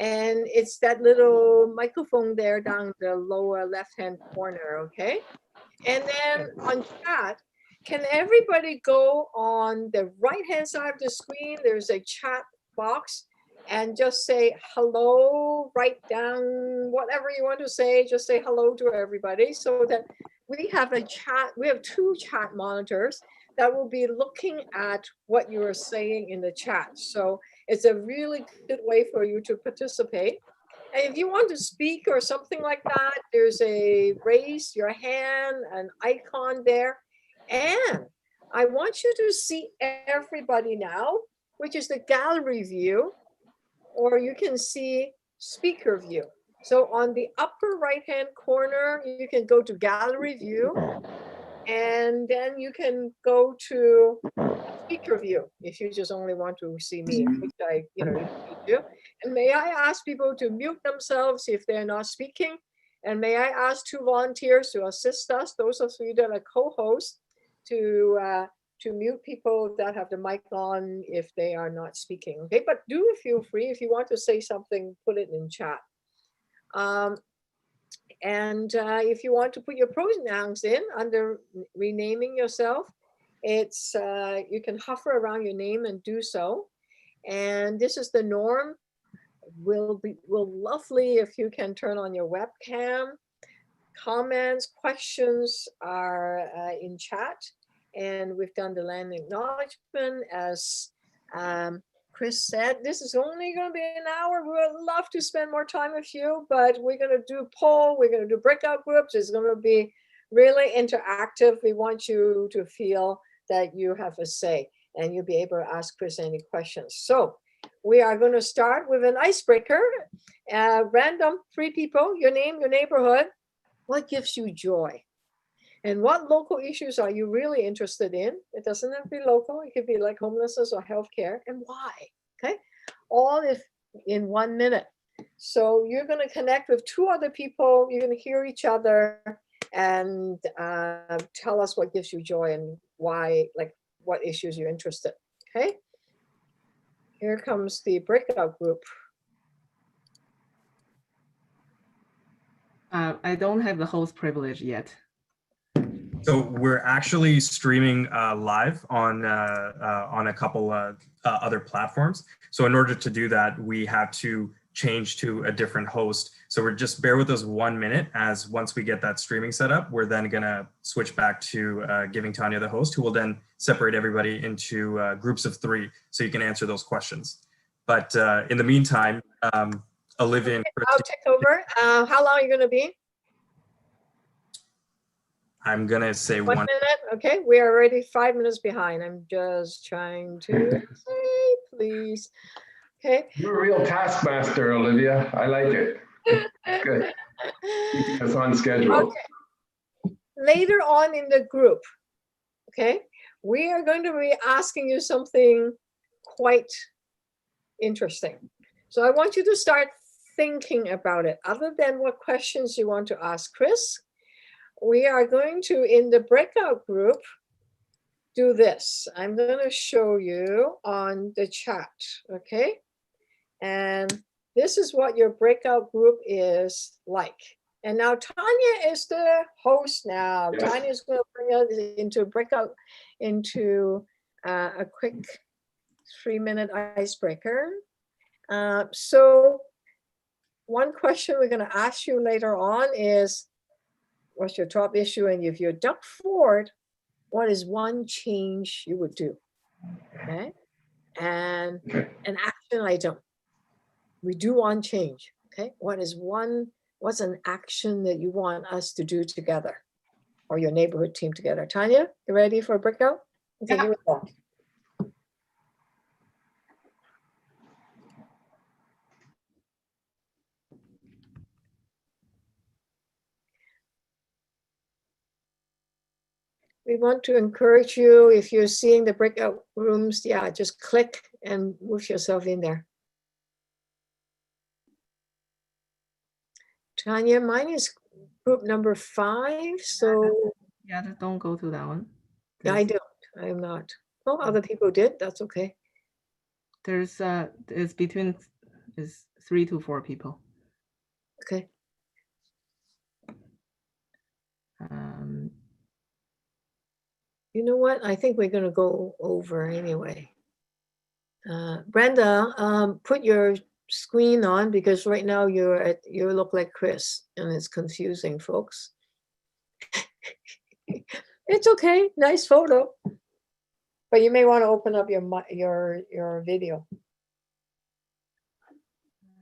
And it's that little microphone there down the lower left-hand corner, okay? And then on chat, can everybody go on the right-hand side of the screen? There's a chat box and just say hello, write down whatever you want to say, just say hello to everybody so that we have a chat, we have 2 chat monitors that will be looking at what you are saying in the chat. So it's a really good way for you to participate. And if you want to speak or something like that, there's a raise your hand, an icon there. And I want you to see everybody now, which is the gallery view, or you can see speaker view. So on the upper right-hand corner, you can go to gallery view, and then you can go to speaker view if you just only want to see me, which I, do. And may I ask people to mute themselves if they're not speaking? And may I ask 2 volunteers to assist us, those of you that are co-hosts, to mute people that have the mic on if they are not speaking, okay? But do feel free, if you want to say something, put it in chat. If you want to put your pronouns in under renaming yourself, it's you can hover around your name and do so. And this is the norm. Will lovely if you can turn on your webcam. Comments, questions are in chat, and we've done the land acknowledgement. As Chris said, this is only going to be an hour. We would love to spend more time with you, but we're going to do poll. We're going to do breakout groups. It's going to be really interactive. We want you to feel that you have a say and you'll be able to ask Chris any questions. So we are going to start with an icebreaker. Random 3 people, your name, your neighborhood. What gives you joy? And what local issues are you really interested in? It doesn't have to be local. It could be like homelessness or healthcare, and why? Okay, all if in 1 minute. So you're going to connect with 2 other people. You're going to hear each other and tell us what gives you joy and why, like what issues you're interested. Okay, here comes the breakout group. I don't have the host privilege yet. So we're actually streaming live on a couple other platforms. So in order to do that, we have to change to a different host. So we're just bear with us 1 minute, as once we get that streaming set up, we're then gonna switch back to giving Tanya the host, who will then separate everybody into groups of 3, so you can answer those questions. But in the meantime, Olivia and I'll take over. How long are you going to be? I'm going to say 1 minute. Okay, we are already 5 minutes behind. I'm just trying to say, please. Okay. You're a real taskmaster, Olivia. I like it. Good. Keeping us on schedule. Okay. Later on in the group, okay, we are going to be asking you something quite interesting. So I want you to start thinking about it. Other than what questions you want to ask Chris, we are going to, in the breakout group, do this. I'm going to show you on the chat, okay? And this is what your breakout group is like. And now Tanya is the host now. Yes. Tanya is going to bring us into breakout, into a quick 3-minute icebreaker. So one question we're going to ask you later on is, what's your top issue? And if you're duck forward, what is one change you would do? Okay. And an action item. We do want change. Okay. What's an action that you want us to do together, or your neighborhood team together? Tanya, you ready for a breakout? Okay, Yeah. here we go. We want to encourage you, if you're seeing the breakout rooms, yeah, just click and move yourself in there. Tanya, mine is group number 5, so. Yeah, just don't go to that one. I don't, I'm not. Well, other people did, that's okay. There's it's between is 3 to 4 people. Okay. You know what? I think we're going to go over anyway. Brenda, put your screen on because right now you look like Chris and it's confusing, folks. It's okay. Nice photo. But you may want to open up your video.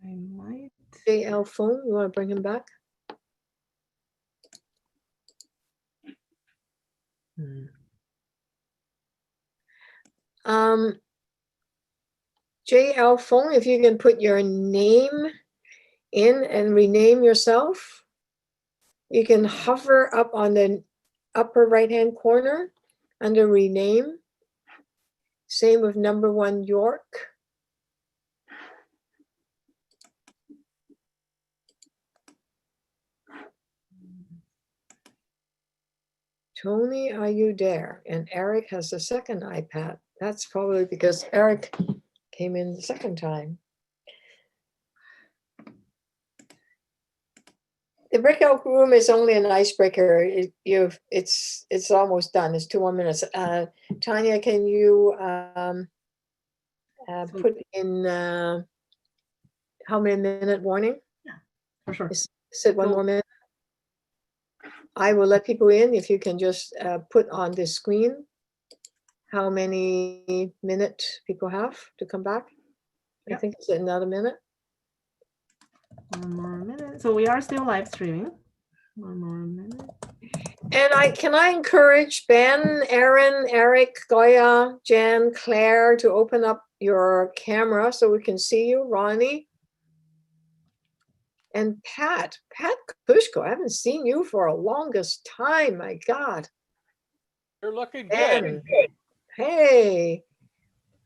I might. JL phone, you want to bring him back? JL phone, if you can put your name in and rename yourself, you can hover up on the upper right-hand corner under rename. Same with number 1 York. Tony, are you there? And Eric has the second iPad. That's probably because Eric came in the second time. The breakout room is only an icebreaker. It's almost done. It's 2 more minutes. Tanya, can you put in how many minute warning? Yeah, for sure. Sit 1 more minute. I will let people in if you can just put on the screen how many minutes people have to come back. Yep. I think it's another minute. 1 more minute. So we are still live streaming. 1 more minute. And can I encourage Ben, Aaron, Eric, Goya, Jan, Claire to open up your camera so we can see you, Ronnie. And Pat Kushko, I haven't seen you for a longest time, my God. You're looking Ben, good. hey.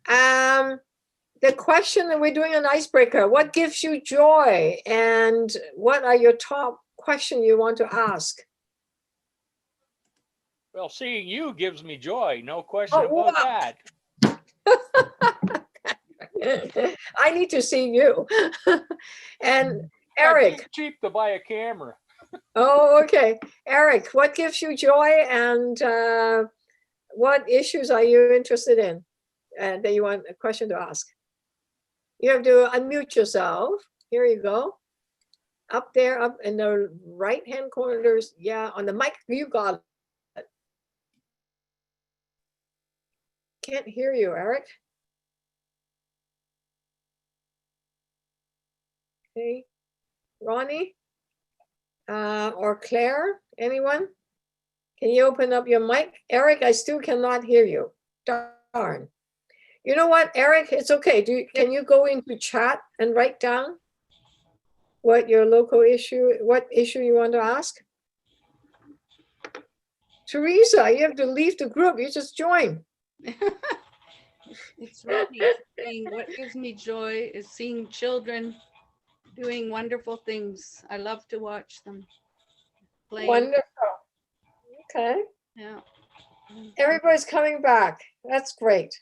The question that we're doing an icebreaker, what gives you joy? And what are your top questions you want to ask? Well, seeing you gives me joy. No question about wow. that. I need to see you. And Eric. It's cheap to buy a camera. Oh, okay. Eric, what gives you joy and what issues are you interested in that you want a question to ask? You have to unmute yourself. Here you go. Up there, up in the right-hand corner, there's, yeah, on the mic, you got it. Can't hear you, Eric. Okay. Ronnie or Claire, anyone? Can you open up your mic? Eric, I still cannot hear you. Darn. You know what, Eric, it's okay. Can you go into chat and write down what your local issue, what issue you want to ask? Teresa, you have to leave the group. You just joined. It's Rodney saying what gives me joy is seeing children doing wonderful things. I love to watch them play. Wonderful. Okay. Yeah. Everybody's coming back. That's great.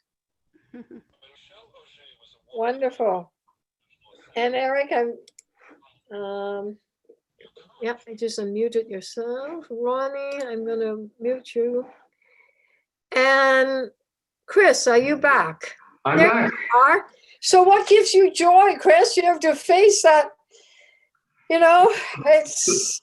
Wonderful. And Eric, yeah, I just unmuted yourself. Ronnie, I'm gonna mute you. And Chris, are you back? I'm There back. you are. So what gives you joy, Chris? You have to face that, you know, it's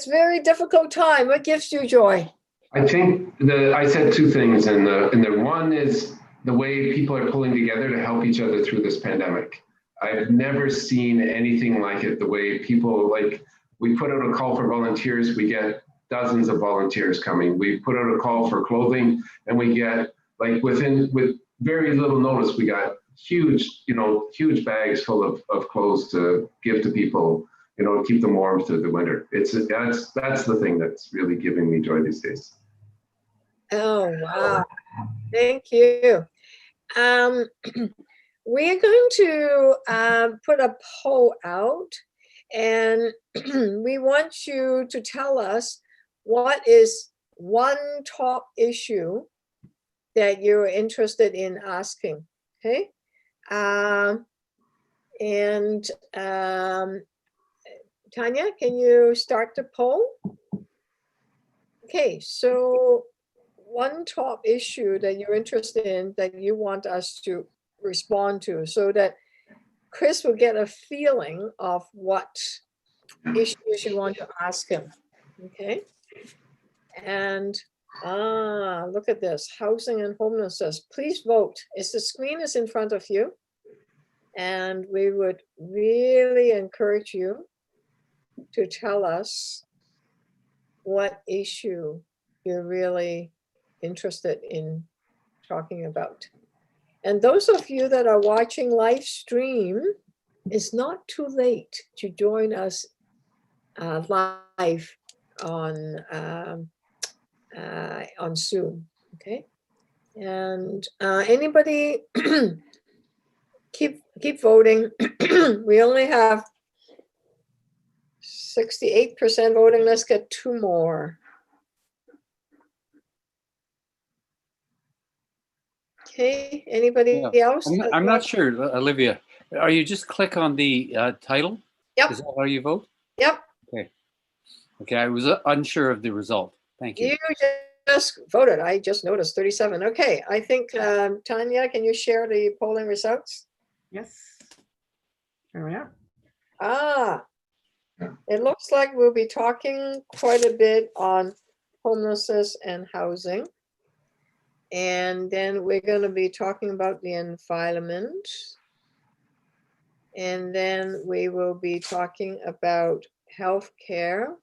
very difficult time. What gives you joy? I think I said 2 things in there. One is the way people are pulling together to help each other through this pandemic. I've never seen anything like it. The way people, like, we put out a call for volunteers, we get dozens of volunteers coming. We put out a call for clothing, and we get, like, with very little notice, we got huge bags full of clothes to give to people, to keep them warm through the winter. That's the thing that's really giving me joy these days. Oh, wow. Thank you. We're going to put a poll out, and we want you to tell us what is one top issue that you're interested in asking, okay? And Tanya, can you start the poll? Okay, so one top issue that you're interested in that you want us to respond to so that Chris will get a feeling of what issues you want to ask him. Okay. And look at this, housing and homelessness. Please vote. The screen is in front of you. And we would really encourage you to tell us what issue you're really interested in talking about. And those of you that are watching live stream, it's not too late to join us live on Zoom, okay? And anybody keep voting. We only have 68% voting. Let's get 2 more. Okay, anybody else? I'm not sure, Olivia. Are you just click on the title? Yep. Is that how you vote? Yep. Okay, I was unsure of the result. Thank you. You just voted. I just noticed 37. Okay, I think, Tanya, can you share the polling results? Yes. There we are. It looks like we'll be talking quite a bit on homelessness and housing. And then we're going to be talking about the environment. And then we will be talking about healthcare.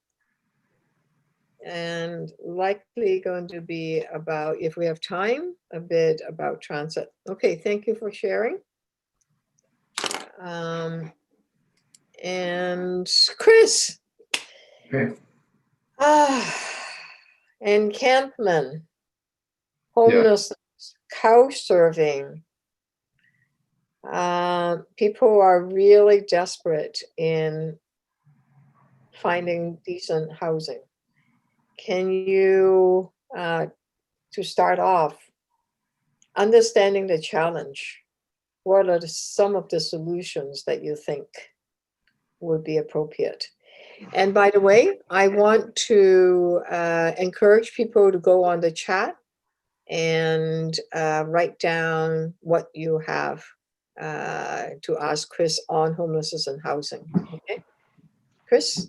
And likely going to be about, if we have time, a bit about transit. Okay, thank you for sharing. And Chris. Okay. Encampment, homelessness, couch serving. People are really desperate in finding decent housing. Can you, to start off, understanding the challenge, what are some of the solutions that you think would be appropriate? And by the way, I want to encourage people to go on the chat and write down what you have to ask Chris on homelessness and housing. Okay, Chris?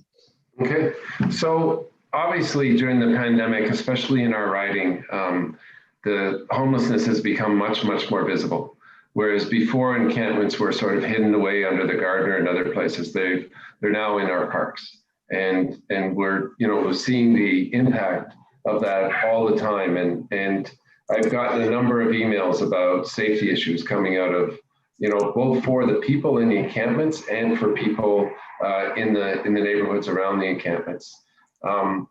Okay, so obviously during the pandemic, especially in our writing, the homelessness has become much, much more visible. Whereas before encampments were sort of hidden away under the Gardner and other places, they're now in our parks. And we're, seeing the impact of that all the time. And I've gotten a number of emails about safety issues coming out of, both for the people in the encampments and for people in the neighborhoods around the encampments.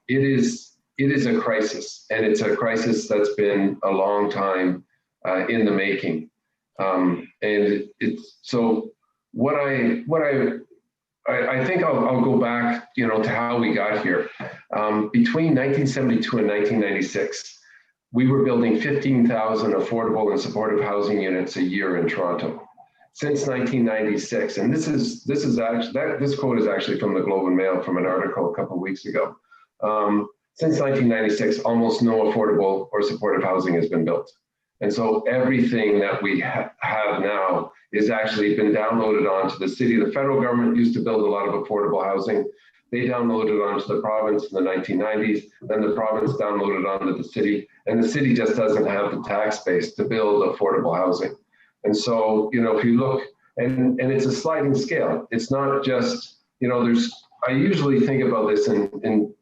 It is a crisis, and it's a crisis that's been a long time in the making. And it's so what I think I'll go back, to how we got here. Between 1972 and 1996, we were building 15,000 affordable and supportive housing units a year in Toronto. Since 1996, and this quote is actually from the Globe and Mail from an article a couple of weeks ago. Since 1996, almost no affordable or supportive housing has been built. And so everything that we have now is actually been downloaded onto the city. The federal government used to build a lot of affordable housing. They downloaded onto the province in the 1990s. Then the province downloaded onto the city. And the city just doesn't have the tax base to build affordable housing. And so, if you look, and it's a sliding scale. It's not just, I usually think about this in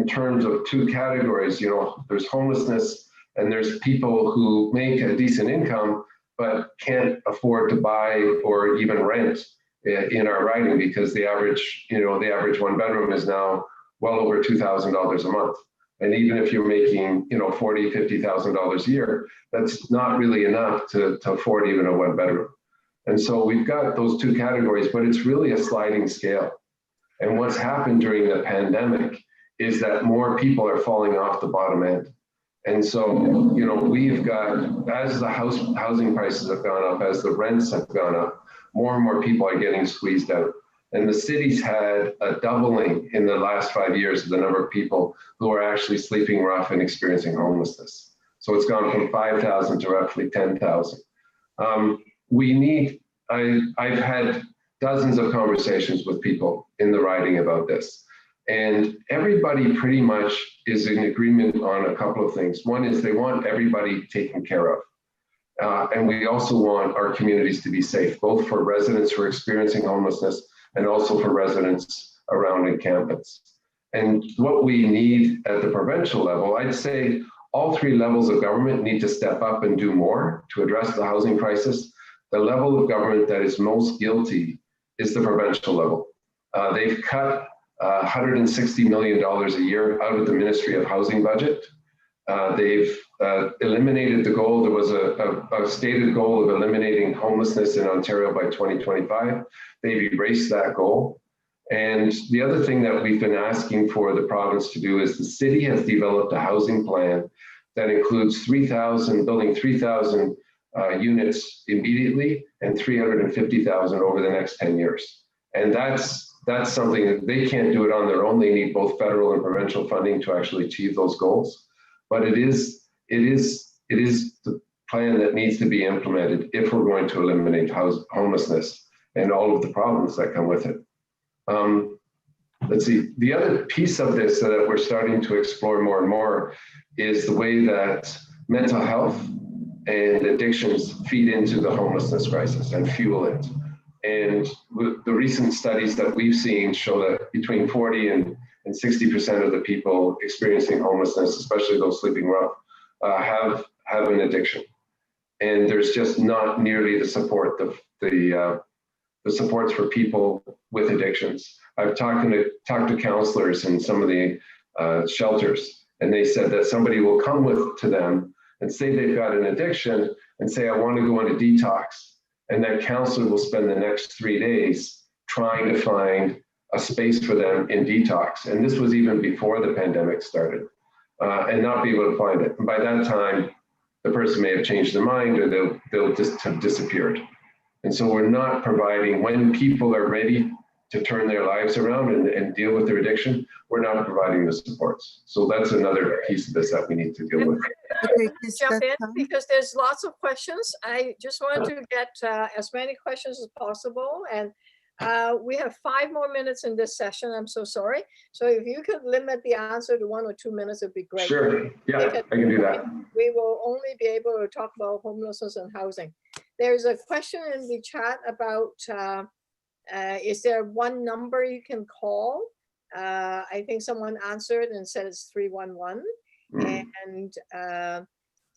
terms of 2 categories. There's homelessness, and there's people who make a decent income, but can't afford to buy or even rent in our writing, because the average 1 bedroom is now well over $2,000 a month. And even if you're making, $40,000, $50,000 a year, that's not really enough to afford even a 1 bedroom. And so we've got those 2 categories, but it's really a sliding scale. And what's happened during the pandemic is that more people are falling off the bottom end. And so, we've got, as the housing prices have gone up, as the rents have gone up, more and more people are getting squeezed out. And the city's had a doubling in the last 5 years of the number of people who are actually sleeping rough and experiencing homelessness. So it's gone from 5,000 to roughly 10,000. I've had dozens of conversations with people in the riding about this. And everybody pretty much is in agreement on a couple of things. One is they want everybody taken care of. And we also want our communities to be safe, both for residents who are experiencing homelessness and also for residents around encampments. And what we need at the provincial level, I'd say all three levels of government need to step up and do more to address the housing crisis. The level of government that is most guilty is the provincial level. They've cut $160 million a year out of the Ministry of Housing budget. They've eliminated the goal. There was a stated goal of eliminating homelessness in Ontario by 2025. They've erased that goal. And the other thing that we've been asking for the province to do is the city has developed a housing plan that includes building 3,000 units immediately and 350,000 over the next 10 years. And that's something that they can't do it on their own. They need both federal and provincial funding to actually achieve those goals. But it is the plan that needs to be implemented if we're going to eliminate homelessness and all of the problems that come with it. Let's see, the other piece of this that we're starting to explore more and more is the way that mental health and addictions feed into the homelessness crisis and fuel it. And the recent studies that we've seen show that between 40 and 60% of the people experiencing homelessness, especially those sleeping rough, have an addiction. And there's just not nearly the support, the supports for people with addictions. I've talked to counselors in some of the shelters, and they said that somebody will come to them and say they've got an addiction and say, I want to go on a detox. And that counselor will spend the next 3 days trying to find a space for them in detox. And this was even before the pandemic started, and not be able to find it. And by that time, the person may have changed their mind or they'll just have disappeared. And so we're not providing, when people are ready to turn their lives around and deal with their addiction, we're not providing the supports. So that's another piece of this that we need to deal with. Okay, Jump in because there's lots of questions. I just wanted to get as many questions as possible. And we have 5 more minutes in this session. I'm so sorry. So if you could limit the answer to 1 or 2 minutes, it'd be great. Sure, yeah, I can do that. We will only be able to talk about homelessness and housing. There's a question in the chat about, is there one number you can call? I think someone answered and said it's 311.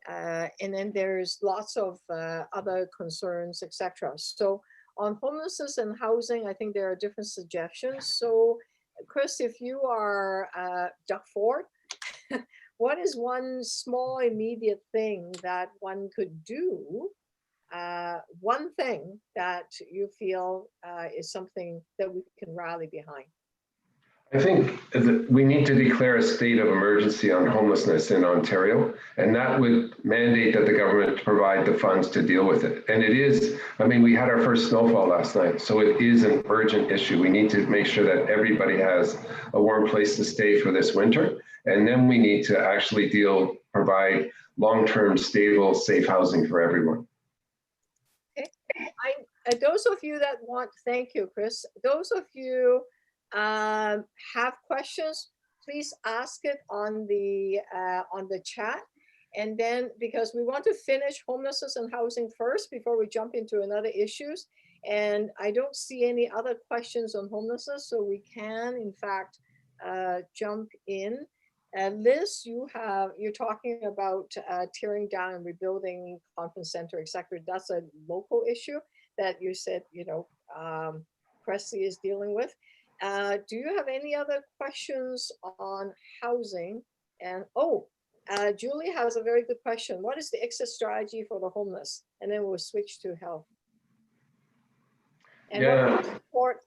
And then there's lots of other concerns, etc. So on homelessness and housing, I think there are different suggestions. So Chris, if you are Duck Ford, what is one small immediate thing that one could do? One thing that you feel is something that we can rally behind? I think that we need to declare a state of emergency on homelessness in Ontario, and that would mandate that the government provide the funds to deal with it. And it is, I mean, we had our first snowfall last night, so it is an urgent issue. We need to make sure that everybody has a warm place to stay for this winter. And then we need to actually provide long-term, stable, safe housing for everyone. Okay. Those of you that want, thank you, Chris. Those of you have questions, please ask it on the chat. And then, because we want to finish homelessness and housing first before we jump into another issues. And I don't see any other questions on homelessness, so we can in fact jump in. Liz, you're talking about tearing down and rebuilding conference center, etc. That's a local issue that you said, Presley is dealing with. Do you have any other questions on housing? And Julie has a very good question. What is the exit strategy for the homeless? And then we'll switch to health. And what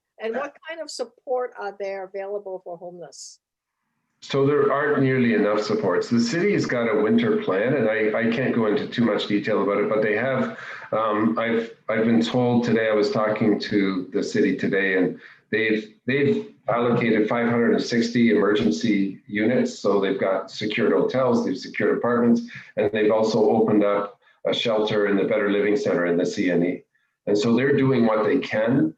kind of support are there available for homeless? So there aren't nearly enough supports. The city has got a winter plan, and I can't go into too much detail about it, but they have, I've been told today, I was talking to the city today, and they've allocated 560 emergency units. So they've got secured hotels, they've secured apartments, and they've also opened up a shelter in the Better Living Center in the CNE. And so they're doing what they can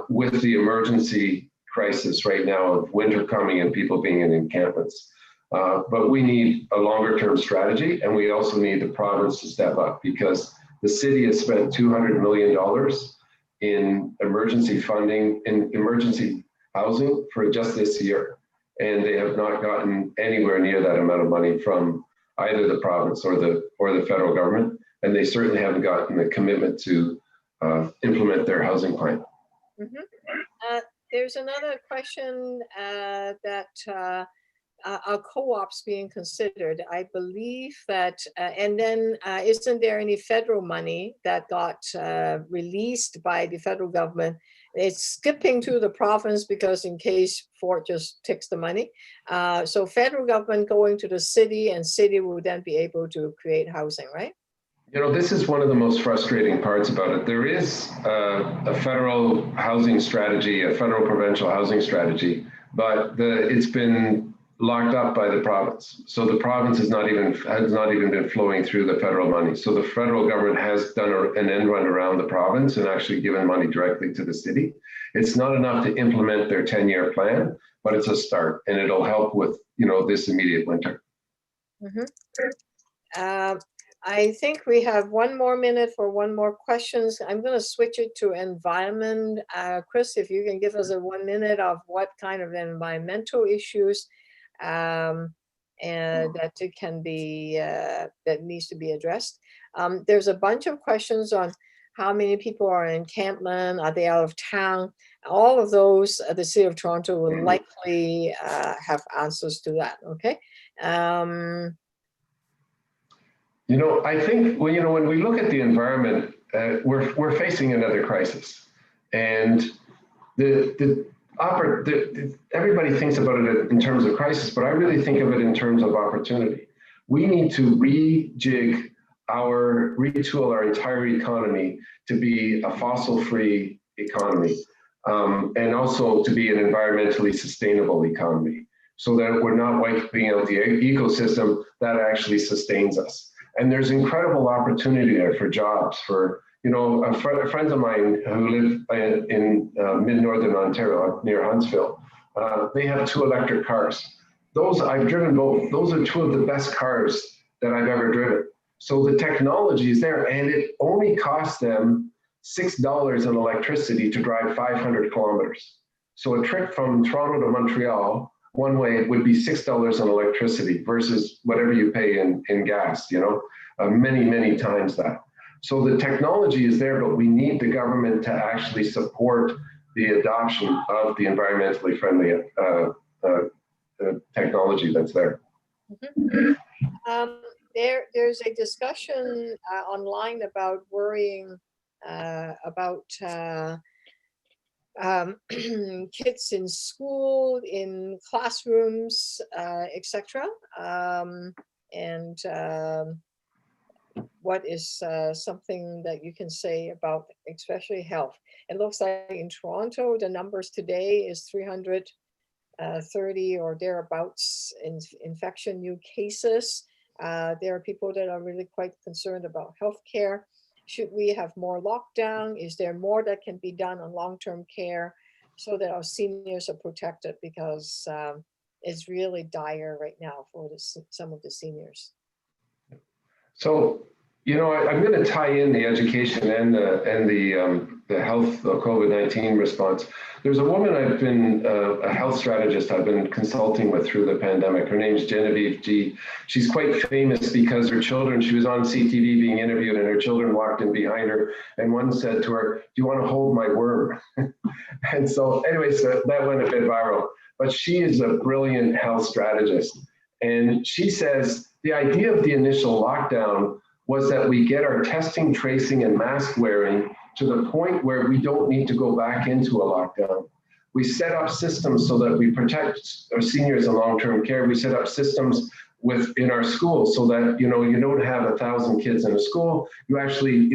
with the emergency crisis right now of winter coming and people being in encampments. But we need a longer term strategy, and we also need the province to step up, because the city has spent $200 million in emergency funding, in emergency housing for just this year. And they have not gotten anywhere near that amount of money from either the province or the federal government. And they certainly haven't gotten the commitment to implement their housing plan. Mm-hmm. There's another question that are co-ops being considered? I believe that, and then isn't there any federal money that got released by the federal government? It's skipping to the province because in case Fort just takes the money. So federal government going to the city, and city will then be able to create housing, right? You know, this is one of the most frustrating parts about it. There is a federal housing strategy, a federal provincial housing strategy, but it's been locked up by the province. So the province has not even been flowing through the federal money. So the federal government has done an end run around the province and actually given money directly to the city. It's not enough to implement their 10-year plan, but it's a start, and it'll help with, you know, this immediate winter. Mm-hmm. I think we have one more minute for one more questions. I'm going to switch it to environment. Chris, if you can give us a 1 minute of what kind of environmental issues and that it can be, that needs to be addressed. There's a bunch of questions on how many people are in encampment, are they out of town? All of those, the City of Toronto will likely have answers to that, okay? You know, I think when we look at the environment, we're facing another crisis, and everybody thinks about it in terms of crisis, but I really think of it in terms of opportunity. We need to retool our entire economy to be a fossil-free economy, and also to be an environmentally sustainable economy, so that we're not wiping out the ecosystem that actually sustains us. And there's incredible opportunity there for jobs, for, you know, friends of mine who live in mid-northern Ontario near Huntsville. They have 2 electric cars. Those, I've driven both. Those are 2 of the best cars that I've ever driven. So the technology is there, and it only costs them $6 in electricity to drive 500 kilometers. So a trip from Toronto to Montreal one way would be $6 in electricity versus whatever you pay in gas, you know, many, many times that. So the technology is there, but we need the government to actually support the adoption of the environmentally friendly technology that's there. Mm-hmm. There's a discussion online about worrying about kids in school, in classrooms, etc. What is something that you can say about especially health? It looks like in Toronto, the numbers today is 330 or thereabouts in infection new cases. There are people that are really quite concerned about healthcare. Should we have more lockdown? Is there more that can be done on long-term care so that our seniors are protected? Because it's really dire right now for some of the seniors. So, you know, I'm going to tie in the education and the health, the COVID-19 response. There's a woman I've been a health strategist I've been consulting with through the pandemic. Her name's Genevieve G. She's quite famous because her children, she was on CTV being interviewed, and her children walked in behind her, and one said to her, "Do you want to hold my worm?" And so anyways, that went a bit viral. But she is a brilliant health strategist. And she says the idea of the initial lockdown was that we get our testing, tracing, and mask wearing to the point where we don't need to go back into a lockdown. We set up systems so that we protect our seniors in long-term care. We set up systems within our schools so that, you don't have 1,000 kids in a school. You actually,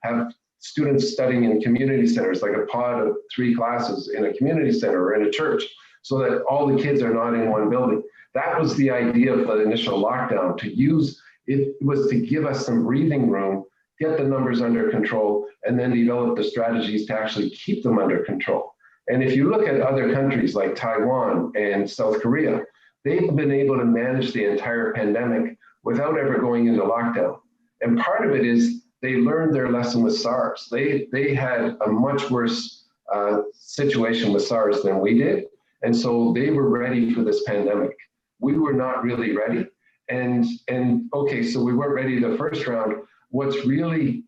have students studying in community centers, like a pod of 3 classes in a community center or in a church, so that all the kids are not in one building. That was the idea of the initial lockdown, it was to give us some breathing room, get the numbers under control, and then develop the strategies to actually keep them under control. And if you look at other countries like Taiwan and South Korea, they've been able to manage the entire pandemic without ever going into lockdown. And part of it is they learned their lesson with SARS. They had a much worse situation with SARS than we did. And so they were ready for this pandemic. We were not really ready. And okay, so we weren't ready the first round. What's really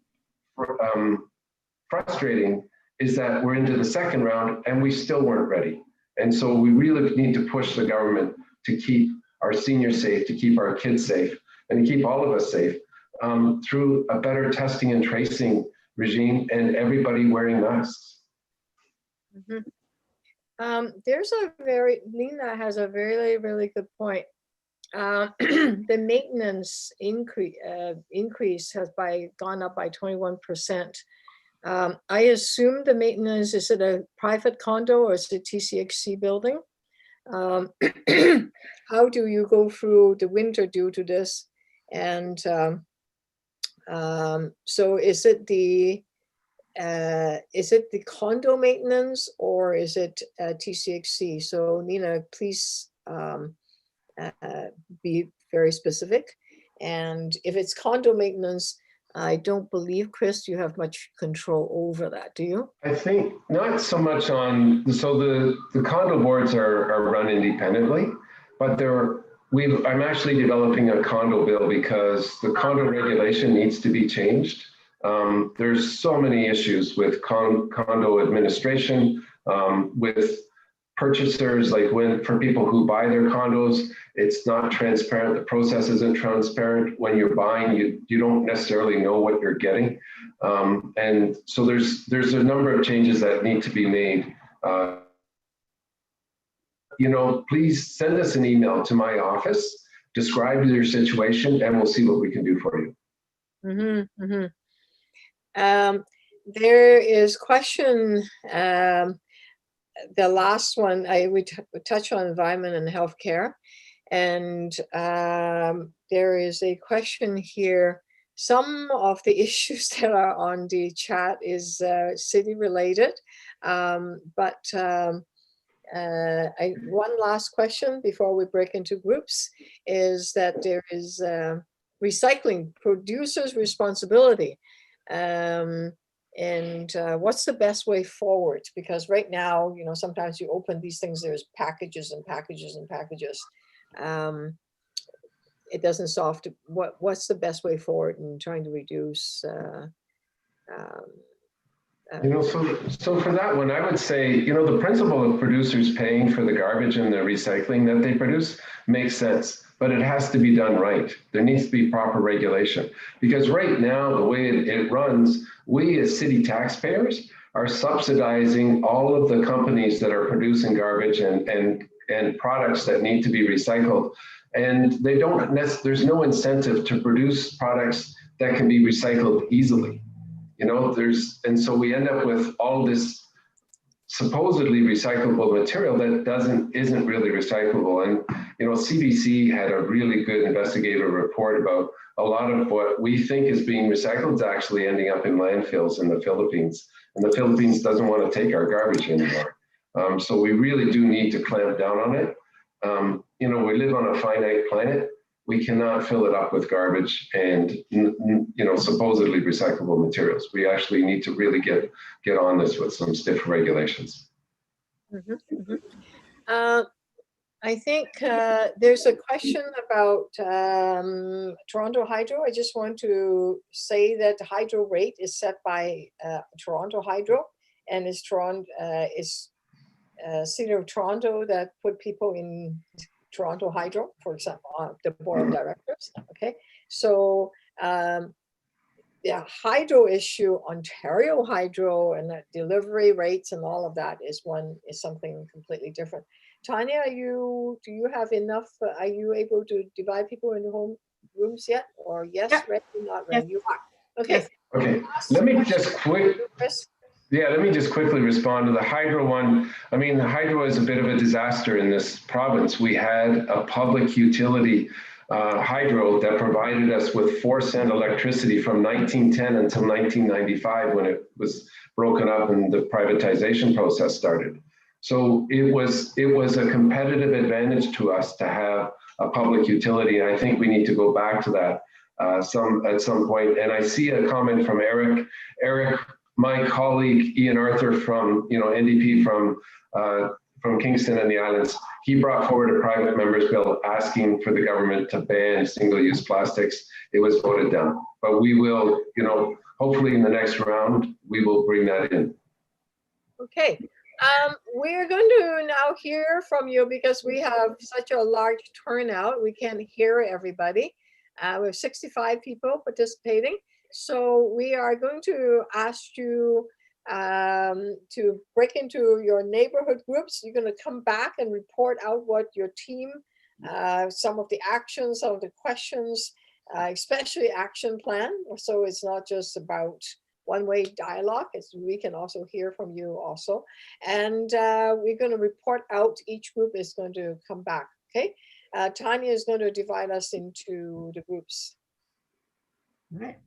frustrating is that we're into the second round and we still weren't ready. And so we really need to push the government to keep our seniors safe, to keep our kids safe, and to keep all of us safe through a better testing and tracing regime and everybody wearing masks. Mm-hmm. Lena has a really, really good point. The maintenance increase has gone up by 21%. I assume the maintenance, is it a private condo or is it TCXC building? How do you go through the winter due to this? And so is it the condo maintenance or is it TCXC? So Nina, please be very specific. And if it's condo maintenance, I don't believe, Chris, you have much control over that, do you? I think not so much on, so the condo boards are run independently, but I'm actually developing a condo bill because the condo regulation needs to be changed. There's so many issues with condo administration, with purchasers, like for people who buy their condos, it's not transparent. The process isn't transparent. When you're buying, you don't necessarily know what you're getting. And so there's a number of changes that need to be made. Please send us an email to my office, describe your situation, and we'll see what we can do for you. Mm-hmm, mm-hmm. There is question, the last one, we touch on environment and healthcare. And there is a question here. Some of the issues that are on the chat is city related. But one last question before we break into groups is that there is recycling producer's responsibility. And what's the best way forward? Because right now, sometimes you open these things, there's packages and packages and packages. It doesn't solve what's the best way forward in trying to reduce so for that one, I would say, the principle of producers paying for the garbage and the recycling that they produce makes sense, but it has to be done right. There needs to be proper regulation, because right now, the way it runs, we as city taxpayers are subsidizing all of the companies that are producing garbage and products that need to be recycled. And there's no incentive to produce products that can be recycled easily. And so we end up with all this supposedly recyclable material that isn't really recyclable. And CBC had a really good investigative report about a lot of what we think is being recycled is actually ending up in landfills in the Philippines, and the Philippines doesn't want to take our garbage anymore. So we really do need to clamp down on it. We live on a finite planet. We cannot fill it up with garbage and supposedly recyclable materials. We actually need to really get on this with some stiff regulations. Mm-hmm, mm-hmm. I think there's a question about Toronto Hydro. I just want to say that the hydro rate is set by Toronto Hydro, and it's City of Toronto that put people in Toronto Hydro, for example, the board of directors. Okay, so the hydro issue, Ontario Hydro, and the delivery rates and all of that is something completely different. Tanya, do you have enough? Are you able to divide people into home rooms yet? Or yes, Yeah. Red, not Yes. Red, you are. Okay. Yes. Okay, let me just quickly respond to the hydro one. I mean, the hydro is a bit of a disaster in this province. We had a public utility hydro that provided us with 4-cent electricity from 1910 until 1995 when it was broken up and the privatization process started. So it was a competitive advantage to us to have a public utility. And I think we need to go back to that at some point. And I see a comment from Eric. Eric, my colleague Ian Arthur from NDP from Kingston and the Islands, he brought forward a private member's bill asking for the government to ban single-use plastics. It was voted down, but we will, hopefully in the next round, we will bring that in. Okay. We're going to now hear from you because we have such a large turnout. We can't hear everybody. We have 65 people participating. So we are going to ask you to break into your neighborhood groups. You're going to come back and report out what your team, some of the actions, some of the questions, especially action plan. So it's not just about one-way dialogue. We can also hear from you also. And we're going to report out, each group is going to come back, okay? Tanya is going to divide us into the groups. All right.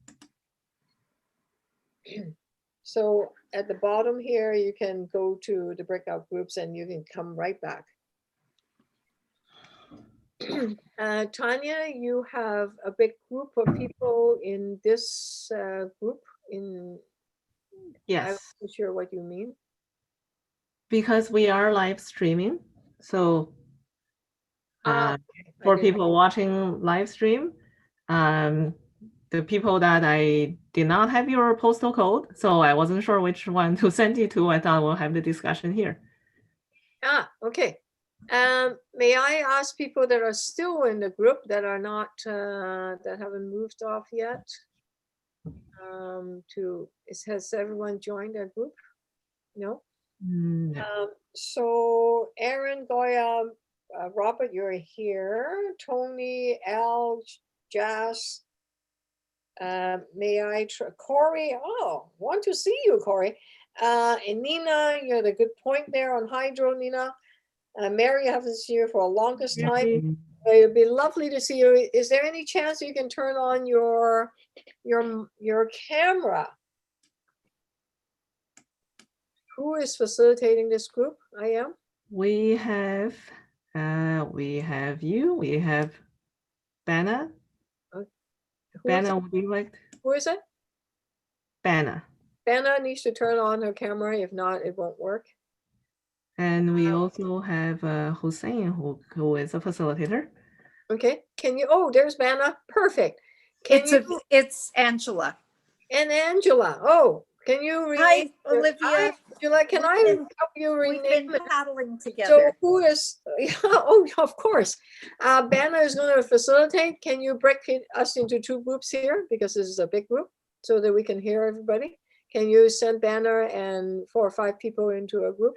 So at the bottom here, you can go to the breakout groups and you can come right back. Tanya, you have a big group of people in this group. I'm Yes, not sure what you mean. because we are live streaming. So Okay. for people watching live stream, the people that I did not have your postal code, so I wasn't sure which one to send it to. I thought we'll have the discussion here. Okay. May I ask people that are still in the group that are not, that haven't moved off yet? Has everyone joined our group? No? No. So Aaron, Goya, Robert, you're here. Tony, Al, Jas. May I try Corey? Oh, want to see you, Corey. And Nina, you had a good point there on hydro, Nina. Mary, I haven't seen you for a longest time. It'd be lovely to see you. Is there any chance you can turn on your camera? Who is facilitating this group? I am. We have you. We have Banna. Banna, would you like? Who is it? Banna. Banna needs to turn on her camera. If not, it won't work. And we also have Hussein, who is a facilitator. Okay. Can you? Oh, there's Banna. Perfect. It's Angela. And Angela. Oh, can you rename? Hi, Olivia. Angela, can I help you We've rename been it? paddling So together. who is? Oh, of course. Banna is going to facilitate. Can you break us into two groups here because this is a big group, so that we can hear everybody? Can you send Banner and 4 or 5 people into a group?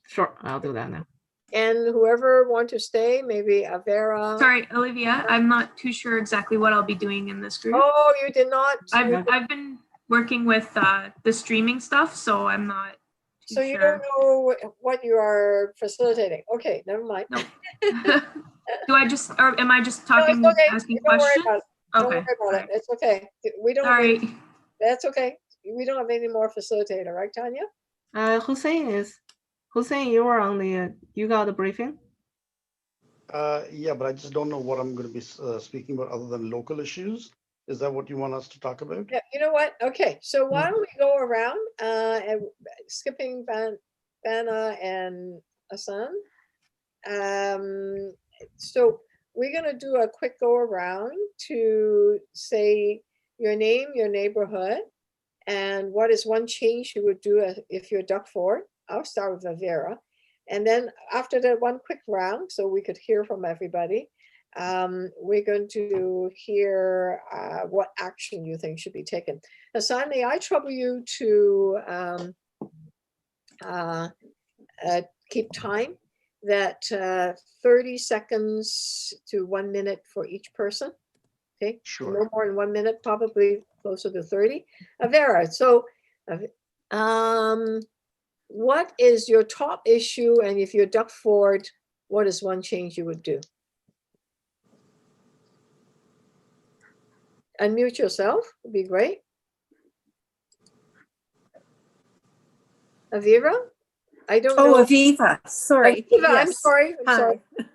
Sure, I'll do that now. And whoever want to stay, maybe Vera. Sorry, Olivia, I'm not too sure exactly what I'll be doing in this group. Oh, you did not. I've been working with the streaming stuff, so I'm not too So you don't know what you are facilitating. Okay, never mind. No. Do I just, or am I just talking, No, it's okay. asking Don't worry questions? about it. Don't Okay. worry about it. It's okay. We don't. Sorry. That's okay. We don't have any more facilitator, right, Tanya? Hussein, you were on the, you got the briefing? Yeah, but I just don't know what I'm going to be speaking about other than local issues. Is that what you want us to talk about? Yeah, you know what? Okay, so why don't we go around and skipping Banna and Asan. So we're going to do a quick go around to say your name, your neighborhood, and what is one change you would do if you're Duck Ford. I'll start with Vera. And then after that one quick round, so we could hear from everybody, we're going to hear what action you think should be taken. Hassan, may I trouble you to keep time, that 30 seconds to 1 minute for each person? Okay, Sure. no more than 1 minute, probably closer to 30. Vera, so what is your top issue? And if you're duck forward, what is one change you would do? Unmute yourself, would be great. Avira? I don't know. Oh, Aviva, sorry. Aviva, I'm Yes. sorry. I'm sorry. Hi.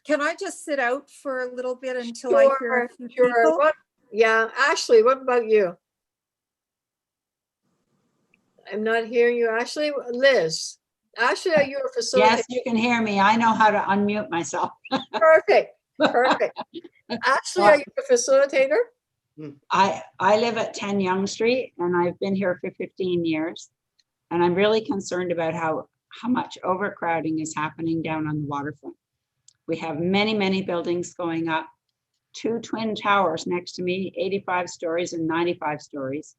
Can I just sit out for a little bit until I hear a few Sure. people? What? Yeah, Ashley, what about you? I'm not hearing you, Ashley. Liz. Ashley, are you a facilitator? Yes, you can hear me. I know how to unmute myself. Perfect. Perfect. Ashley, are you a facilitator? I live at 10 Yonge Street and I've been here for 15 years. And I'm really concerned about how much overcrowding is happening down on the waterfront. We have many, many buildings going up, 2 twin towers next to me, 85 stories and 95 stories.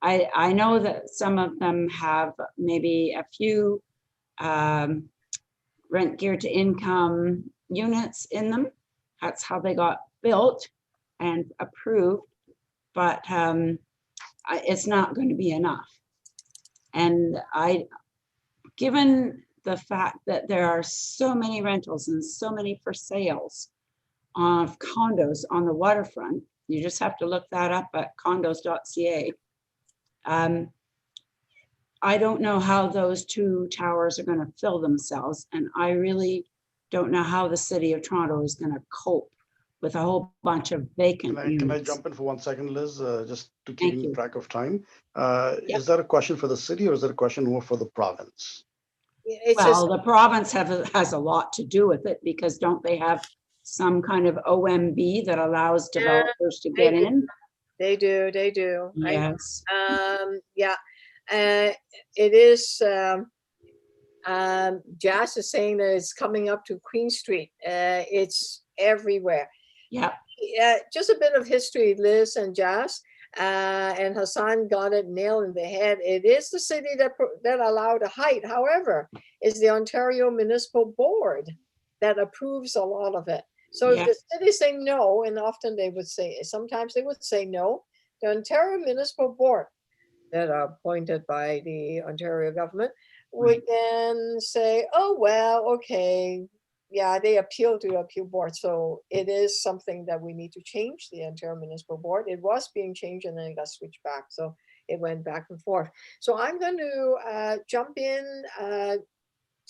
I know that some of them have maybe a few rent geared to income units in them. That's how they got built and approved, but it's not going to be enough. And given the fact that there are so many rentals and so many for sales of condos on the waterfront, you just have to look that up at condos.ca. I don't know how those 2 towers are going to fill themselves, and I really don't know how the city of Toronto is going to cope with a whole bunch of vacant units. Can I jump in for 1 second, Liz, just to Thank keep you. track of time? Yep. Is that a question for the city or is that a question more for the province? Well, the province has a lot to do with it because don't they have some kind of OMB that allows developers to get in? They do. Yes. Yeah. It is. Jas is saying that it's coming up to Queen Street. It's everywhere. Yeah. Just a bit of history, Liz and Jas. And Hassan got it nailed in the head. It is the city that allowed a height. However, it's the Ontario Municipal Board that approves a lot of it. So if the city say no, and often they would say, sometimes they would say no, the Ontario Municipal Board that are appointed by the Ontario government would then say, oh, well, okay. Yeah, they appeal to the appeal board. So it is something that we need to change, the Ontario Municipal Board. It was being changed and then it got switched back. So it went back and forth. So I'm going to jump in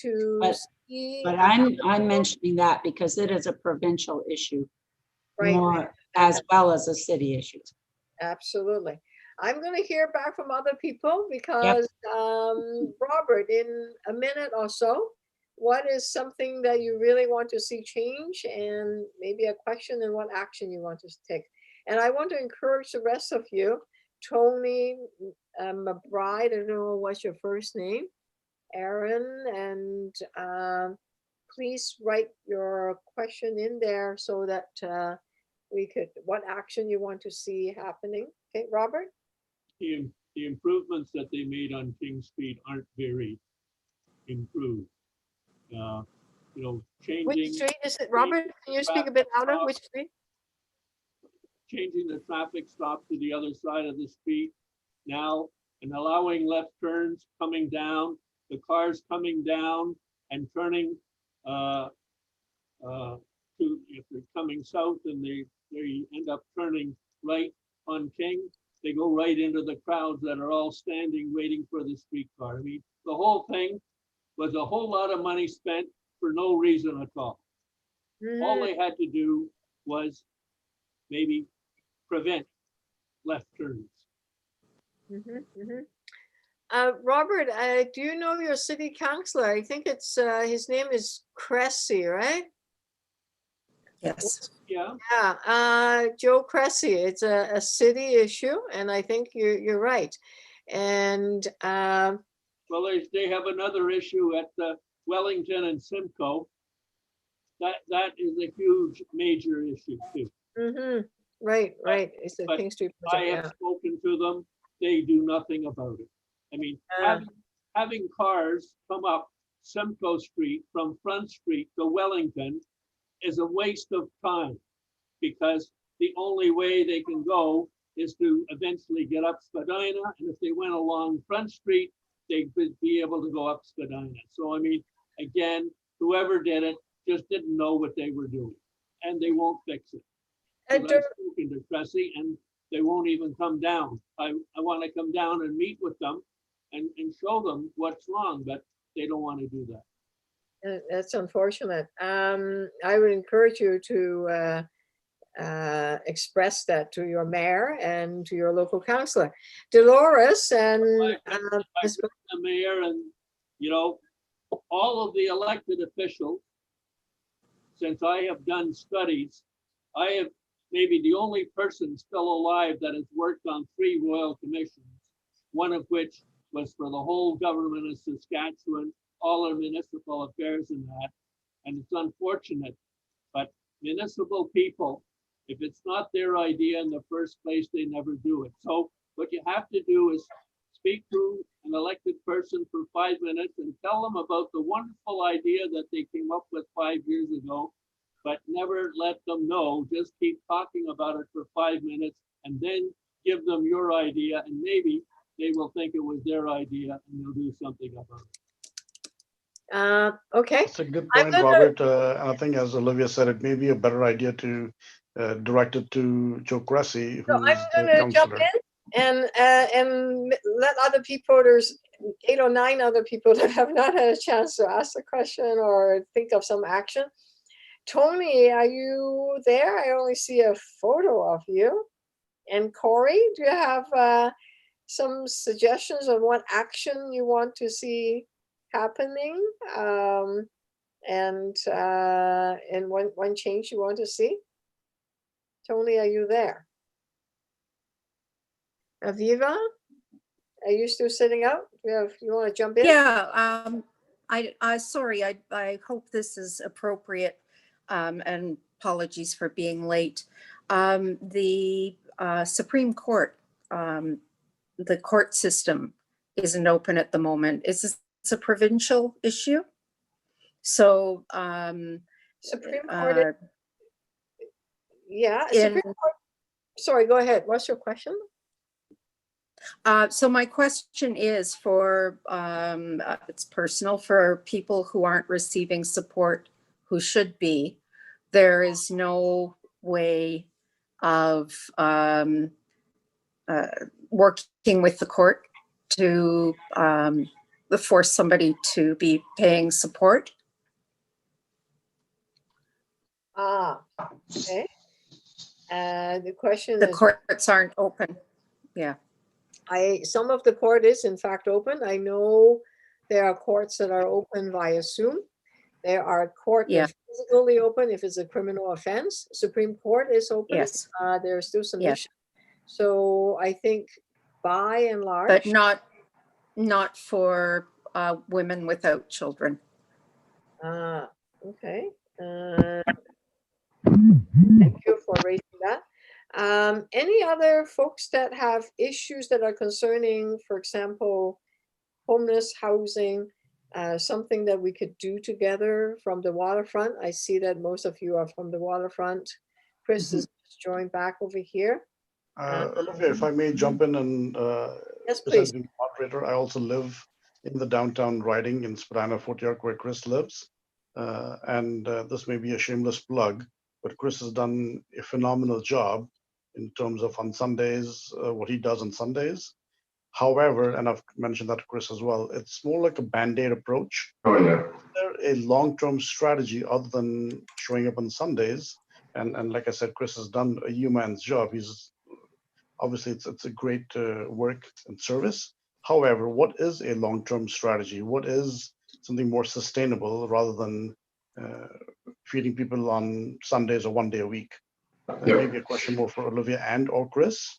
to see. But I'm mentioning that because it is a provincial issue, Right. more as well as a city issue. Absolutely. I'm going to hear back from other people because Robert, in a minute or so, what is something that you really want to see change, and maybe a question and what action you want to take. And I want to encourage the rest of you, Tony McBride, I don't know what's your first name, Aaron, and please write your question in there so that we could, what action you want to see happening. Okay, Robert? The improvements that they made on King Street aren't very improved. Changing. Which street is it, Robert? Can you speak a bit louder? Which street? Changing the traffic stop to the other side of the street now and allowing left turns coming down, the cars coming down and turning if they're coming south and they end up turning right on King, they go right into the crowds that are all standing waiting for the streetcar. I mean, the whole thing was a whole lot of money spent for no reason at all. All they had to do was maybe prevent left turns. Robert, do you know your city councillor? I think it's his name is Cressy, right? Yes. Yeah. Yeah, Joe Cressy. It's a city issue, and I think you're right. And well, they have another issue at Wellington and Simcoe that is a huge, major issue too. Mm-hmm. Right, right. It's the But King Street I project, have yeah. spoken to them. They do nothing about it. I mean, having cars come up Simcoe Street from Front Street to Wellington is a waste of time, because the only way they can go is to eventually get up Spadina, and if they went along Front Street, they would be able to go up Spadina. So I mean, again, whoever did it just didn't know what they were doing, and they won't fix it. I've spoken to Cressy, and they won't even come down. I want to come down and meet with them and show them what's wrong, but they don't want to do that. That's unfortunate. I would encourage you to express that to your mayor and to your local councillor. Dolores and the mayor and, you know, all of the elected officials, since I have done studies, I have maybe the only person still alive that has worked on 3 royal commissions, one of which was for the whole government of Saskatchewan, all our municipal affairs and that. And it's unfortunate, but municipal people, if it's not their idea in the first place, they never do it. So what you have to do is speak to an elected person for 5 minutes and tell them about the wonderful idea that they came up with 5 years ago, but never let them know. Just keep talking about it for 5 minutes and then give them your idea, and maybe they will think it was their idea and they'll do something about it. Okay. That's a good point, Robert. And I think, as Olivia said, it may be a better idea to direct it to Joe Cressy, So who's I'm the going to jump councillor. in and let other people, there's 8 or 9 other people that have not had a chance to ask a question or think of some action. Tony, are you there? I only see a photo of you. And Corey, do you have some suggestions on what action you want to see happening? And one change you want to see? Tony, are you there? Aviva, are you still sitting out? You want to jump in? Yeah, I sorry, I hope this is appropriate, and apologies for being late. The Supreme Court, the court system isn't open at the moment. It's a provincial issue. So Supreme Court, yeah, Supreme Court. Sorry, go ahead. What's your question? So my question is for, it's personal, for people who aren't receiving support who should be. There is no way of working with the court to force somebody to be paying support. Okay. The question the is, courts aren't open. Yeah. Some of the court is in fact open. I know there are courts that are open via Zoom. There are courts that are physically open if it's a criminal offense. Supreme Court is open. Yes. There's still some Yes. issues. So I think by and large. But not for women without children. Okay. Thank you for raising that. Any other folks that have issues that are concerning, for example, homeless housing, something that we could do together from the waterfront? I see that most of you are from the waterfront. Chris is just joined back over here. Olivia, if I may jump in and yes, please. present the moderator, I also live in the downtown riding in Spadina, Fort York, where Chris lives. And this may be a shameless plug, but Chris has done a phenomenal job in terms of on Sundays, what he does on Sundays. However, and I've mentioned that to Chris as well, it's more like a Band-Aid approach. Oh, yeah. Is there a long-term strategy other than showing up on Sundays? And like I said, Chris has done a human's job. He's obviously it's a great work and service. However, what is a long-term strategy? What is something more sustainable rather than feeding people on Sundays or one day a week? Maybe a question more for Olivia and or Chris.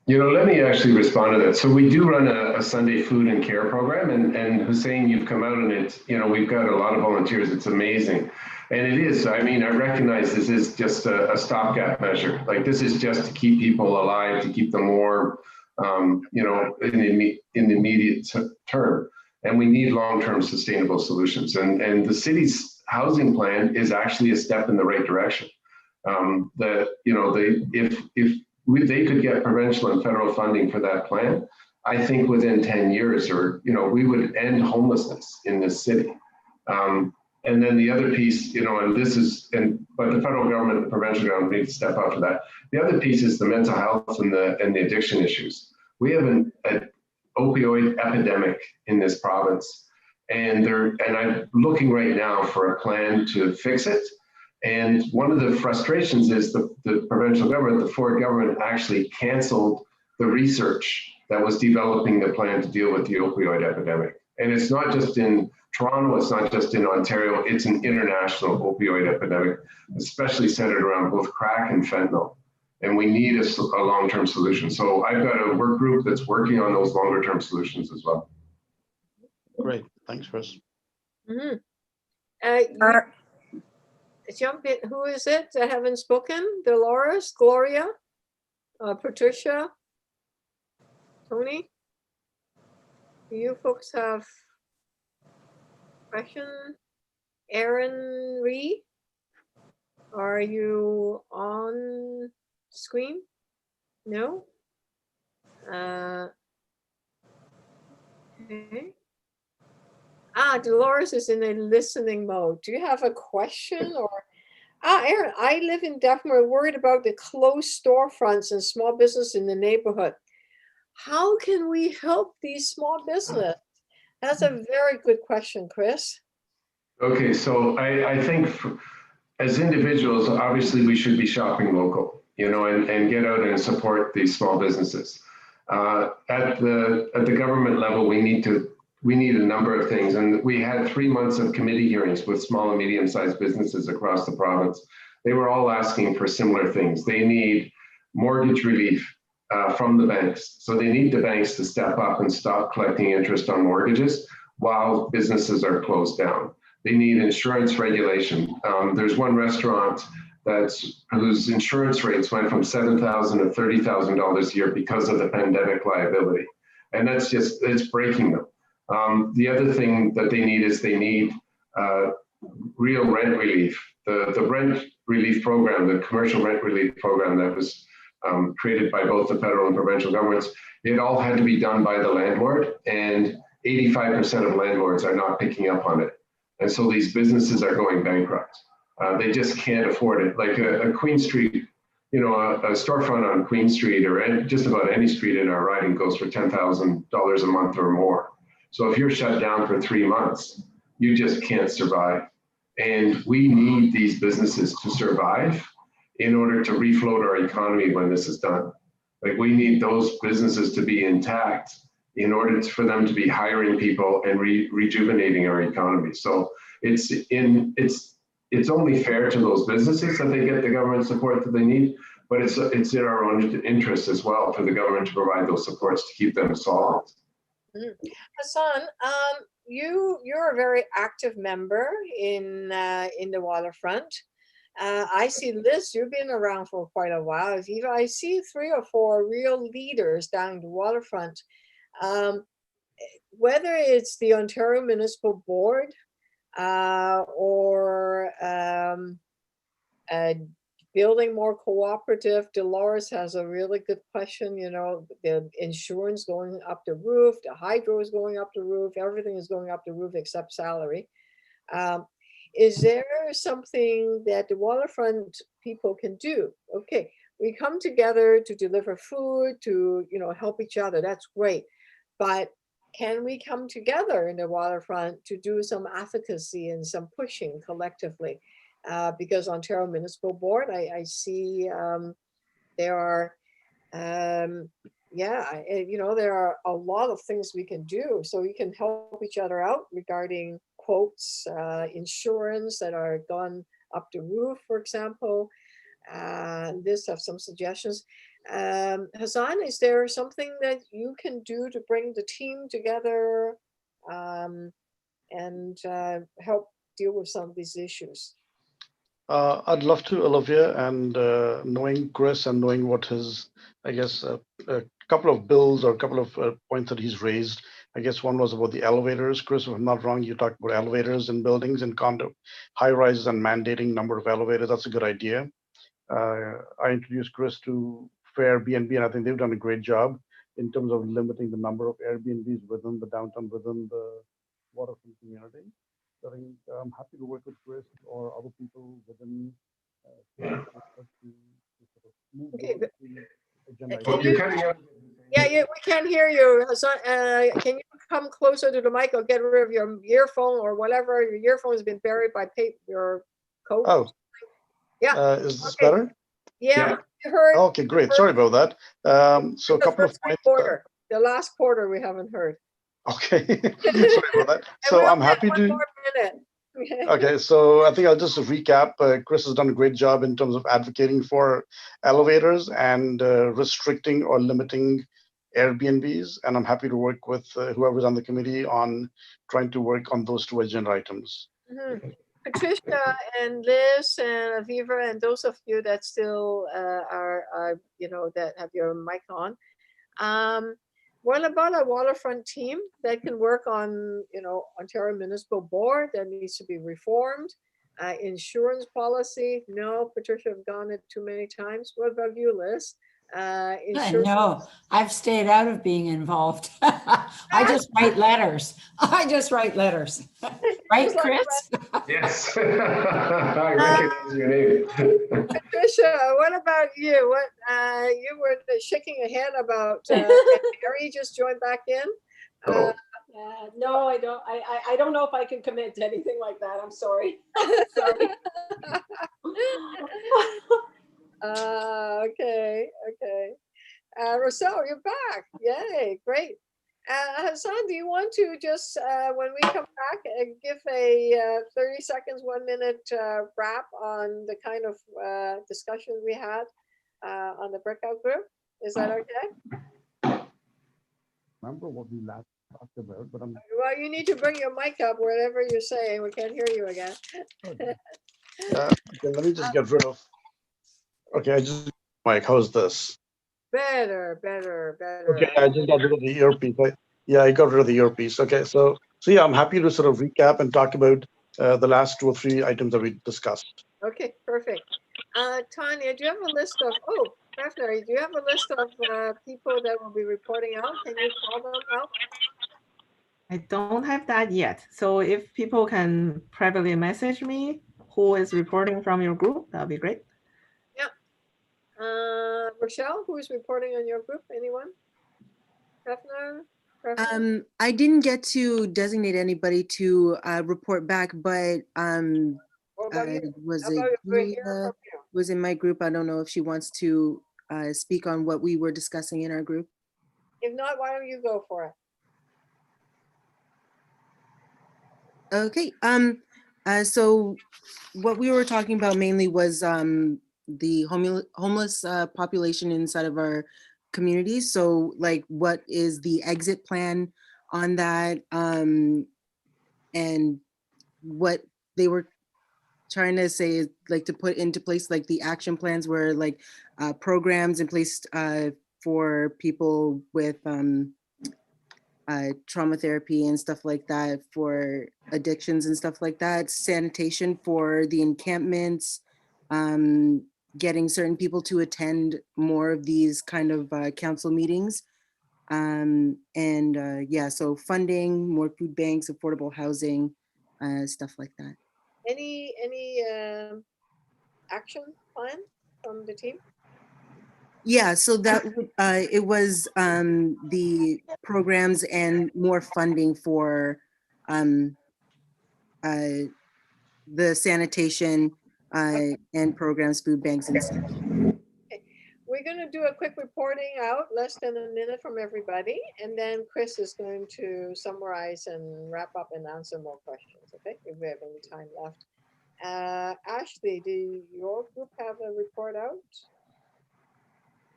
Let me actually respond to that. So we do run a Sunday food and care program, and Hussein, you've come out and it's, we've got a lot of volunteers. It's amazing. And it is, I mean, I recognize this is just a stopgap measure. Like this is just to keep people alive, to keep them warm, in the immediate term. And we need long-term sustainable solutions. And the city's housing plan is actually a step in the right direction. If they could get provincial and federal funding for that plan, I think within 10 years we would end homelessness in this city. And then the other piece, but the federal government, the provincial government need to step up for that. The other piece is the mental health and the addiction issues. We have an opioid epidemic in this province, and I'm looking right now for a plan to fix it. And one of the frustrations is the provincial government, the Ford government, actually canceled the research that was developing the plan to deal with the opioid epidemic. And it's not just in Toronto, it's not just in Ontario, it's an international opioid epidemic, especially centered around both crack and fentanyl. And we need a long-term solution. So I've got a work group that's working on those longer-term solutions as well. Great, thanks, Chris. Mm-hmm. Jump in. Who is it that haven't spoken? Dolores, Gloria, Patricia, Tony? Do you folks have question? Aaron Ree, are you on screen? No? Okay. Dolores is in a listening mode. Do you have a question or? Aaron, I live in Duffin. We're worried about the closed storefronts and small business in the neighborhood. How can we help these small business? That's a very good question, Chris. Okay, so I think as individuals, obviously we should be shopping local, and get out and support these small businesses. At the government level, we need a number of things. And we had 3 months of committee hearings with small and medium-sized businesses across the province. They were all asking for similar things. They need mortgage relief from the banks. So they need the banks to step up and stop collecting interest on mortgages while businesses are closed down. They need insurance regulation. There's one restaurant whose insurance rates went from $7,000 to $30,000 a year because of the pandemic liability. And it's breaking them. The other thing that they need real rent relief. The rent relief program, the commercial rent relief program that was created by both the federal and provincial governments, it all had to be done by the landlord, and 85% of landlords are not picking up on it. And so these businesses are going bankrupt. They just can't afford it. Like a Queen Street, a storefront on Queen Street or just about any street in our riding goes for $10,000 a month or more. So if you're shut down for 3 months, you just can't survive. And we need these businesses to survive in order to refloat our economy when this is done. Like we need those businesses to be intact in order for them to be hiring people and rejuvenating our economy. So it's only fair to those businesses that they get the government support that they need, but it's in our own interest as well for the government to provide those supports to keep them solid. Hassan, you're a very active member in the waterfront. I see Liz, you've been around for quite a while. I see 3 or 4 real leaders down the waterfront. Whether it's the Ontario Municipal Board or building more cooperative. Dolores has a really good question. The insurance going up the roof, the hydro is going up the roof, everything is going up the roof except salary. Is there something that the waterfront people can do? Okay, we come together to deliver food, to help each other. That's great. But can we come together in the waterfront to do some advocacy and some pushing collectively? Because Ontario Municipal Board, I see there are, there are a lot of things we can do. So we can help each other out regarding quotes, insurance that are gone up the roof, for example. Liz have some suggestions. Hassan, is there something that you can do to bring the team together and help deal with some of these issues? I'd love to, Olivia, and knowing Chris and knowing what his, I guess, a couple of bills or a couple of points that he's raised. I guess one was about the elevators. Chris, if I'm not wrong, you talked about elevators in buildings and condo, high rises and mandating number of elevators. That's a good idea. I introduced Chris to Airbnb, and I think they've done a great job in terms of limiting the number of Airbnbs within the downtown, within the waterfront community. So I think I'm happy to work with Chris or other people within to sort of move Okay, on the agenda. can you, yeah, we can't hear you. Hassan, can you come closer to the mic or get rid of your earphone or whatever? Your earphone has been buried by your coat. Oh, yeah. is this better? Yeah, we heard. Okay, great. Sorry about that. So a couple of points. Quarter, the last quarter we haven't heard. Okay, sorry about that. So I'm happy to. More minute. Okay, so I think I'll just recap. Chris has done a great job in terms of advocating for elevators and restricting or limiting Airbnbs. And I'm happy to work with whoever's on the committee on trying to work on those two agenda items. Mm-hmm. Patricia and Liz and Aviva and those of you that still are, you know, that have your mic on. What about a waterfront team that can work on, you know, Ontario Municipal Board that needs to be reformed? Insurance policy? No, Patricia, I've gone it too many times. What about you, Liz? No, I've stayed out of being involved. I just write letters. I just write letters. Right, Chris? Yes, I recognize your name. Patricia, what about you? What you were shaking your head about? Mary just joined back in. No, I don't. I don't know if I can commit to anything like that. I'm sorry. Sorry. Okay. Rochelle, you're back. Yay, great. Hassan, do you want to just, when we come back, give a 30 seconds, 1 minute wrap on the kind of discussion we had on the breakout group? Is that okay? Remember what we last talked about, but well, you need to bring your mic up wherever you're saying. We can't hear you again. Okay, let me just get rid of. Okay, I just Mike. How's this? Better. Okay, I just got rid of the earpiece. Yeah, I got rid of the earpiece. Okay, so yeah, I'm happy to sort of recap and talk about the last 2 or 3 items that we discussed. Okay, perfect. Tanya, do you have a list of? Oh, definitely. Do you have a list of people that will be reporting out? Can you call them out? I don't have that yet. So if people can privately message me who is reporting from your group, that'd be great. Yeah. Rochelle, who is reporting on your group? Anyone? Hefner? I didn't get to designate anybody to report back, but was in my group. I don't know if she wants to speak on what we were discussing in our group. If not, why don't you go for it? Okay. So what we were talking about mainly was the homeless population inside of our communities. So like, what is the exit plan on that? And what they were trying to say is like to put into place like the action plans where like programs in place for people with trauma therapy and stuff like that, for addictions and stuff like that, sanitation for the encampments, getting certain people to attend more of these kind of council meetings. Yeah, so funding, more food banks, affordable housing, stuff like that. Any action plan from the team? Yeah, so that it was the programs and more funding for the sanitation and programs, food banks and stuff. Okay. We're going to do a quick reporting out, less than a minute from everybody, and then Chris is going to summarize and wrap up and answer more questions, okay, if we have any time left. Ashley, do your group have a report out?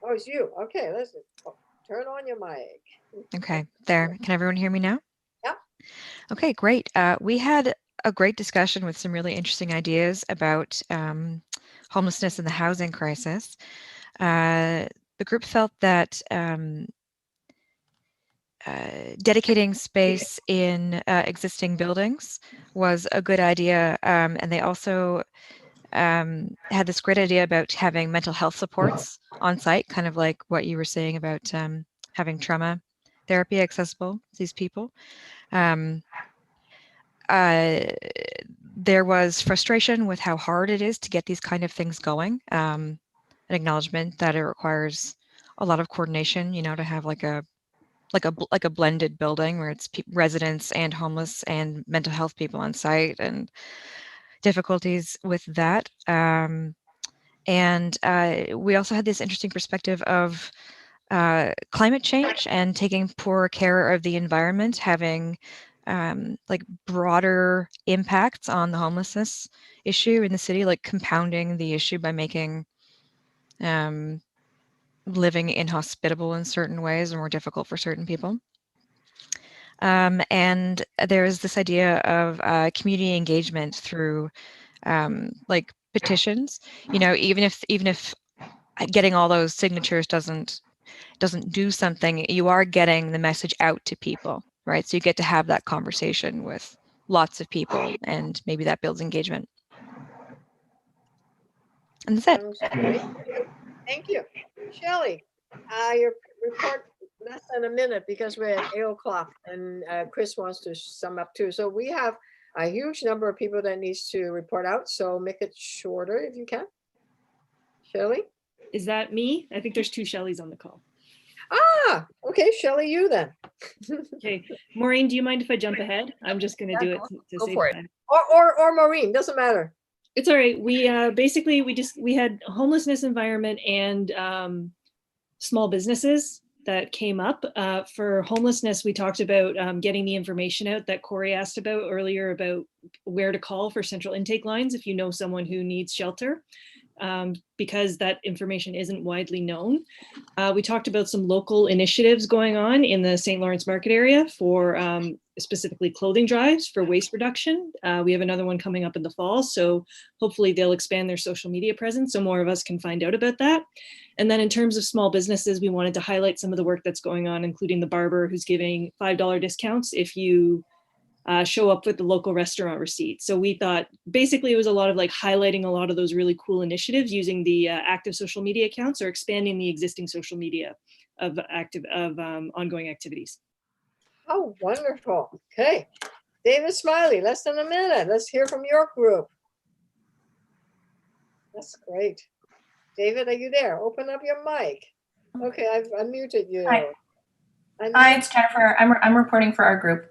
Oh, it's you. Okay, let's turn on your mic. Okay, there. Can everyone hear me now? Yeah. Okay, great. We had a great discussion with some really interesting ideas about homelessness and the housing crisis. The group felt that dedicating space in existing buildings was a good idea, and they also had this great idea about having mental health supports on site, kind of like what you were saying about having trauma therapy accessible to these people. There was frustration with how hard it is to get these kind of things going. An acknowledgement that it requires a lot of coordination, you know, to have like a blended building where it's residents and homeless and mental health people on site, and difficulties with that. And we also had this interesting perspective of climate change and taking poor care of the environment having like broader impacts on the homelessness issue in the city, like compounding the issue by making living inhospitable in certain ways and more difficult for certain people. And there's this idea of community engagement through like petitions. You know, even if getting all those signatures doesn't do something, you are getting the message out to people, right? So you get to have that conversation with lots of people, and maybe that builds engagement. And that's it. Great. Thank you. Shelley, your report less than a minute because we're at 8 o'clock and Chris wants to sum up too. So we have a huge number of people that needs to report out. So make it shorter if you can. Shelley? Is that me? I think there's two Shelleys on the call. Ah, okay, Shelley, you then. Okay, Maureen, do you mind if I jump ahead? I'm just going to do it to Go save for it. time. Or Maureen, doesn't matter. It's all right. We basically we had homelessness environment and small businesses that came up. For homelessness, we talked about getting the information out that Corey asked about earlier about where to call for central intake lines if you know someone who needs shelter. Because that information isn't widely known. We talked about some local initiatives going on in the St. Lawrence market area for specifically clothing drives for waste reduction. We have another one coming up in the fall, so hopefully they'll expand their social media presence so more of us can find out about that. And then in terms of small businesses, we wanted to highlight some of the work that's going on, including the barber who's giving $5 discounts if you show up with the local restaurant receipt. So we thought basically it was a lot of like highlighting a lot of those really cool initiatives using the active social media accounts or expanding the existing social media of ongoing activities. Oh, wonderful. Okay. David Smiley, less than a minute. Let's hear from your group. That's great. David, are you there? Open up your mic. Okay, I've unmuted you. Hi. Hi, it's Jennifer. I'm reporting for our group.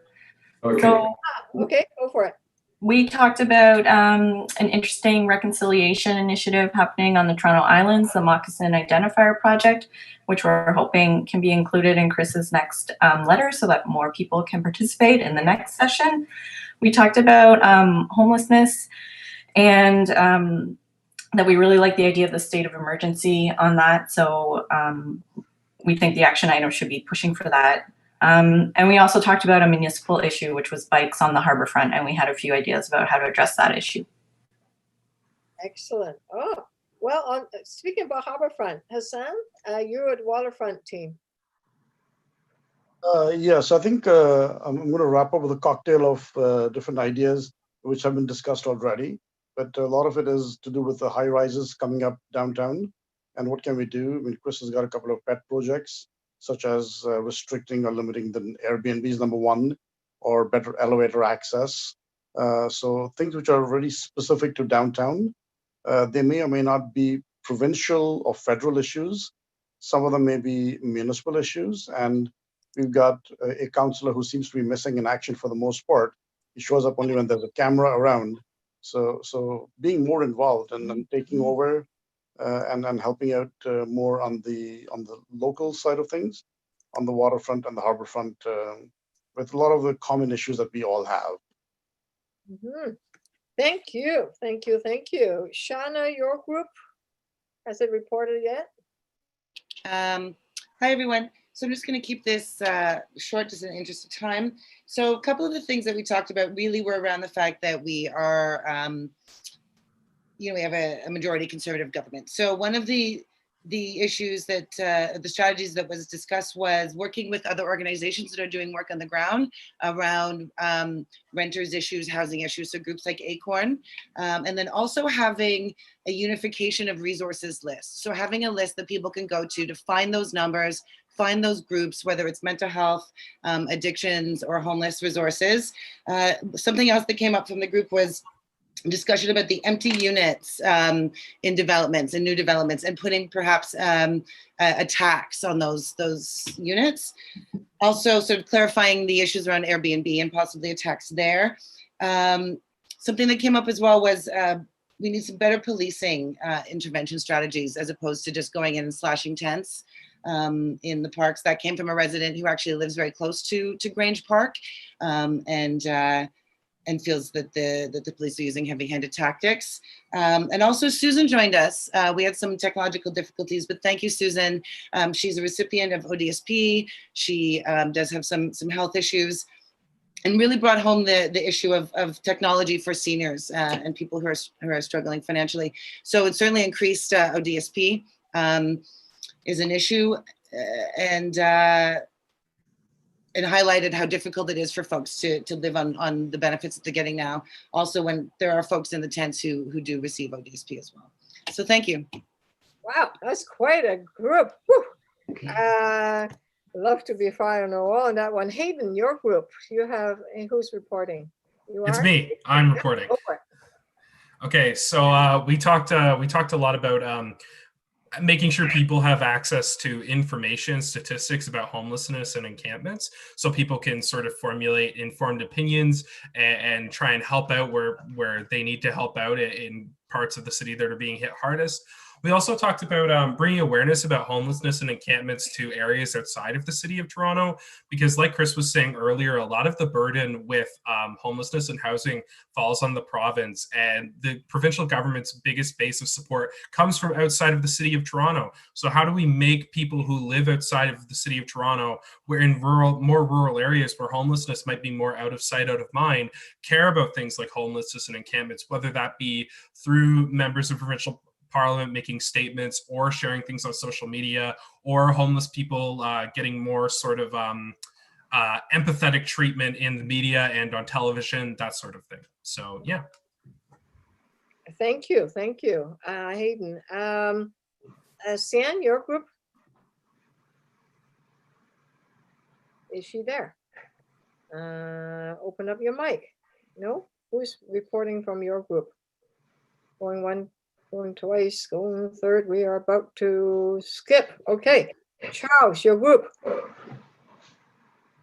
Okay. So, okay, go for it. We talked about an interesting reconciliation initiative happening on the Toronto Islands, the Moccasin Identifier Project, which we're hoping can be included in Chris's next letter so that more people can participate in the next session. We talked about homelessness and that we really like the idea of the state of emergency on that. So we think the action item should be pushing for that. And we also talked about a municipal issue, which was bikes on the harbor front, and we had a few ideas about how to address that issue. Excellent. Oh, well, speaking about Harborfront, Hassan, you're at Waterfront team. Yes, I think I'm going to wrap up with a cocktail of different ideas which have been discussed already, but a lot of it is to do with the high rises coming up downtown and what can we do. I mean, Chris has got a couple of pet projects, such as restricting or limiting the Airbnbs, number one, or better elevator access. So things which are really specific to downtown. They may or may not be provincial or federal issues. Some of them may be municipal issues. And we've got a councillor who seems to be missing in action for the most part. He shows up only when there's a camera around. So being more involved and taking over and helping out more on the local side of things, on the waterfront and the harborfront, with a lot of the common issues that we all have. Mm-hmm. Thank you, thank you, thank you. Shana, your group, has it reported yet? Hi, everyone. So I'm just going to keep this short, just in the interest of time. So a couple of the things that we talked about really were around the fact that we are, we have a majority conservative government. So one of the issues that the strategies that was discussed was working with other organizations that are doing work on the ground around renters issues, housing issues, so groups like Acorn, and then also having a unification of resources list. So having a list that people can go to find those numbers, find those groups, whether it's mental health, addictions, or homeless resources. Something else that came up from the group was discussion about the empty units in developments and new developments, and putting perhaps a tax on those units. Also sort of clarifying the issues around Airbnb and possibly a tax there. Something that came up as well was we need some better policing intervention strategies as opposed to just going in and slashing tents in the parks. That came from a resident who actually lives very close to Grange Park, and feels that the police are using heavy-handed tactics. And also Susan joined us. We had some technological difficulties, but thank you, Susan. She's a recipient of ODSP. She does have some health issues, and really brought home the issue of technology for seniors and people who are struggling financially. So it certainly increased ODSP is an issue, and highlighted how difficult it is for folks to live on the benefits that they're getting now. Also, when there are folks in the tents who do receive ODSP as well. So thank you. Wow, that's quite a group. Love to be fly on the wall on that one. Hayden, your group, you have, who's reporting? You It's are? me. I'm reporting. Go for it. Okay, so we talked a lot about making sure people have access to information, statistics about homelessness and encampments, so people can sort of formulate informed opinions and try and help out where they need to help out in parts of the city that are being hit hardest. We also talked about bringing awareness about homelessness and encampments to areas outside of the city of Toronto, because like Chris was saying earlier, a lot of the burden with homelessness and housing falls on the province, and the provincial government's biggest base of support comes from outside of the city of Toronto. So how do we make people who live outside of the city of Toronto, where in more rural areas where homelessness might be more out of sight, out of mind, care about things like homelessness and encampments, whether that be through members of provincial Parliament making statements or sharing things on social media, or homeless people getting more sort of empathetic treatment in the media and on television, that sort of thing. So yeah. Thank you, Hayden. Sian, your group? Is she there? Open up your mic. No? Who's reporting from your group? Going one, going twice, going third. We are about to skip. Okay. Charles, your group.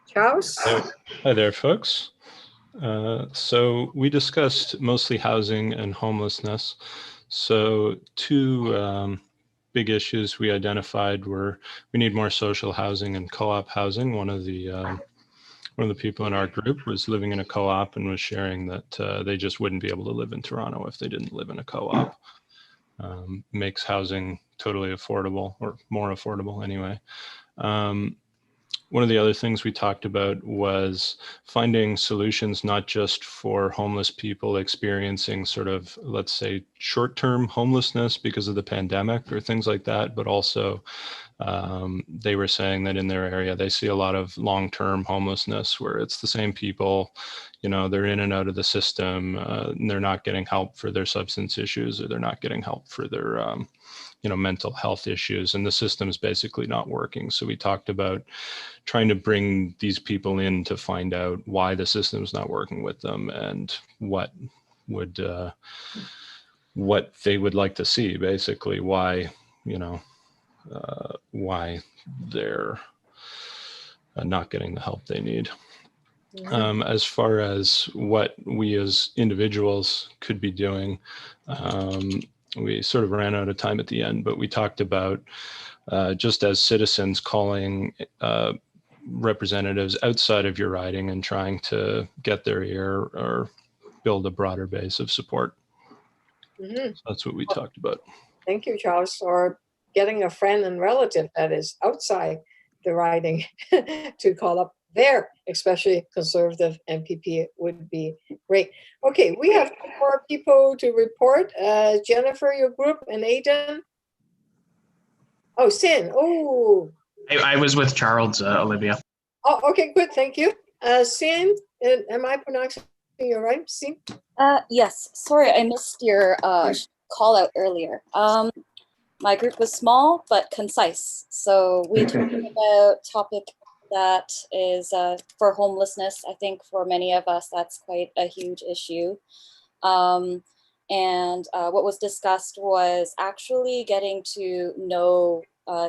Charles? Hi there, folks. So we discussed mostly housing and homelessness. So two big issues we identified were we need more social housing and co-op housing. One of the people in our group was living in a co-op and was sharing that they just wouldn't be able to live in Toronto if they didn't live in a co-op. Makes housing totally affordable, or more affordable anyway. One of the other things we talked about was finding solutions not just for homeless people experiencing sort of, let's say, short-term homelessness because of the pandemic or things like that, but also they were saying that in their area, they see a lot of long-term homelessness where it's the same people, they're in and out of the system, and they're not getting help for their substance issues, or they're not getting help for their mental health issues, and the system's basically not working. So we talked about trying to bring these people in to find out why the system's not working with them and what they would like to see, basically why they're not getting the help they need. As far as what we as individuals could be doing, we sort of ran out of time at the end, but we talked about just as citizens calling representatives outside of your riding and trying to get their ear or build a broader base of support. So that's what we talked about. Thank you, Charles. Or getting a friend and relative that is outside the riding to call up there, especially conservative MPP would be great. Okay, we have 2 more people to report. Jennifer, your group, and Aidan. Oh, Sin. Oh. I was with Charles, Olivia. Oh, okay, good. Thank you. Sin, am I pronouncing it right? Sin? Yes. Sorry, I missed your call out earlier. My group was small but concise. So we talked about topic that is for homelessness. I think for many of us, that's quite a huge issue. And what was discussed was actually getting to know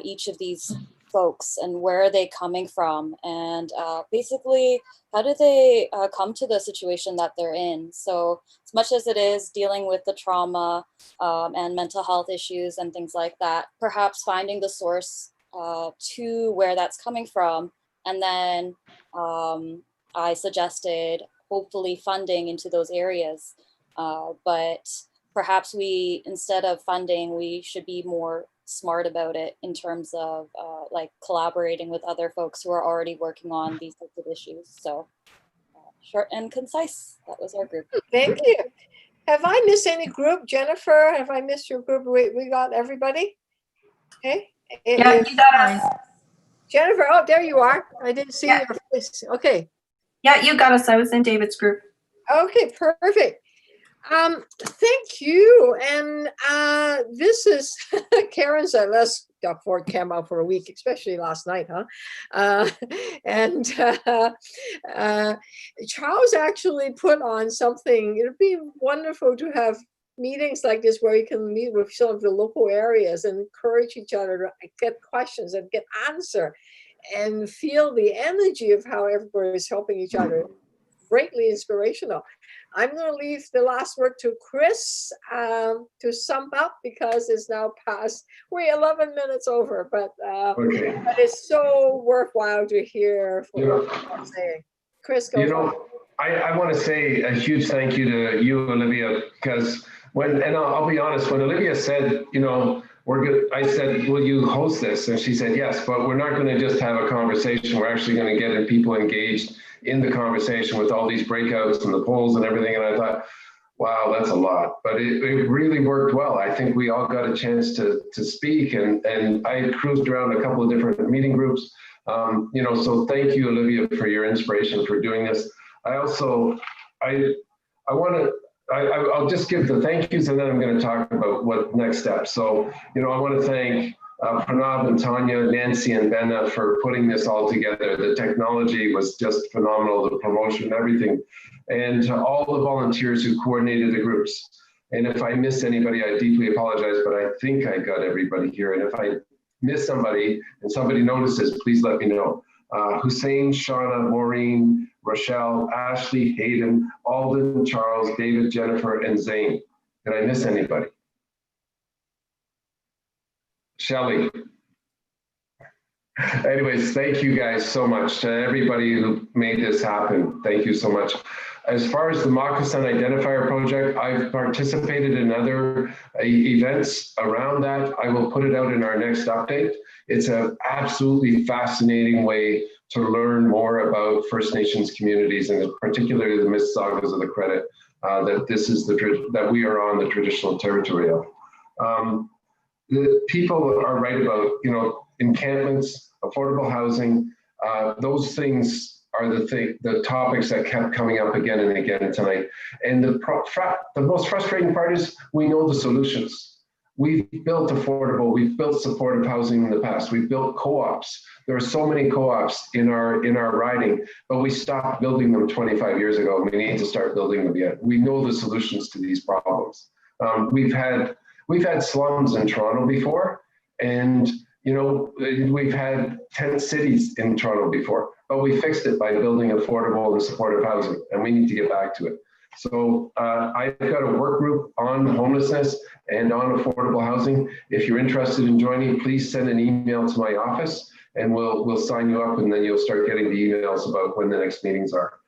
each of these folks and where are they coming from, and basically how do they come to the situation that they're in. So as much as it is dealing with the trauma and mental health issues and things like that, perhaps finding the source to where that's coming from. And then I suggested hopefully funding into those areas. But perhaps we, instead of funding, we should be more smart about it in terms of like collaborating with other folks who are already working on these types of issues. So short and concise, that was our group. Thank you. Have I missed any group? Jennifer, have I missed your group? We got everybody? Okay. Yeah, you got us. Jennifer, oh, there you are. I didn't see your face. Okay. Yeah, you got us. I was in David's group. Okay, perfect. Thank you. And this is Karen said, let's got Fort Cam out for a week, especially last night, huh? Charles actually put on something. It'd be wonderful to have meetings like this where you can meet with some of the local areas and encourage each other to get questions and get answer and feel the energy of how everybody is helping each other. Greatly inspirational. I'm going to leave the last word to Chris to sum up because it's now past, we're 11 minutes over, but it's so worthwhile to hear what you're saying. Chris, go for it. I want to say a huge thank you to you, Olivia, because I'll be honest, when Olivia said, we're good, I said, will you host this? And she said, yes, but we're not going to just have a conversation. We're actually going to get people engaged in the conversation with all these breakouts and the polls and everything. And I thought, wow, that's a lot, but it really worked well. I think we all got a chance to speak, and I cruised around a couple of different meeting groups. So thank you, Olivia, for your inspiration for doing this. I'll just give the thank yous, and then I'm going to talk about what next steps. So, I want to thank Pranav and Tanya, Nancy and Benna for putting this all together. The technology was just phenomenal, the promotion, everything. And to all the volunteers who coordinated the groups. And if I missed anybody, I deeply apologize, but I think I got everybody here. And if I miss somebody and somebody notices, please let me know. Hussein, Shauna, Maureen, Rochelle, Ashley, Hayden, Alden, Charles, David, Jennifer, and Zane. Did I miss anybody? Shelly. Anyways, thank you guys so much to everybody who made this happen. Thank you so much. As far as the Moccasin Identifier Project, I've participated in other events around that. I will put it out in our next update. It's an absolutely fascinating way to learn more about First Nations communities, and particularly the Mississaugas of the Credit, that we are on the traditional territory of. The people are right about, encampments, affordable housing. Those things are the topics that kept coming up again and again tonight. And the most frustrating part is we know the solutions. We've built affordable, we've built supportive housing in the past. We've built co-ops. There are so many co-ops in our riding, but we stopped building them 25 years ago. We need to start building them yet. We know the solutions to these problems. We've had slums in Toronto before, and we've had tent cities in Toronto before, but we fixed it by building affordable and supportive housing, and we need to get back to it. So I've got a work group on homelessness and on affordable housing. If you're interested in joining, please send an email to my office, and we'll sign you up, and then you'll start getting the emails about when the next meetings are.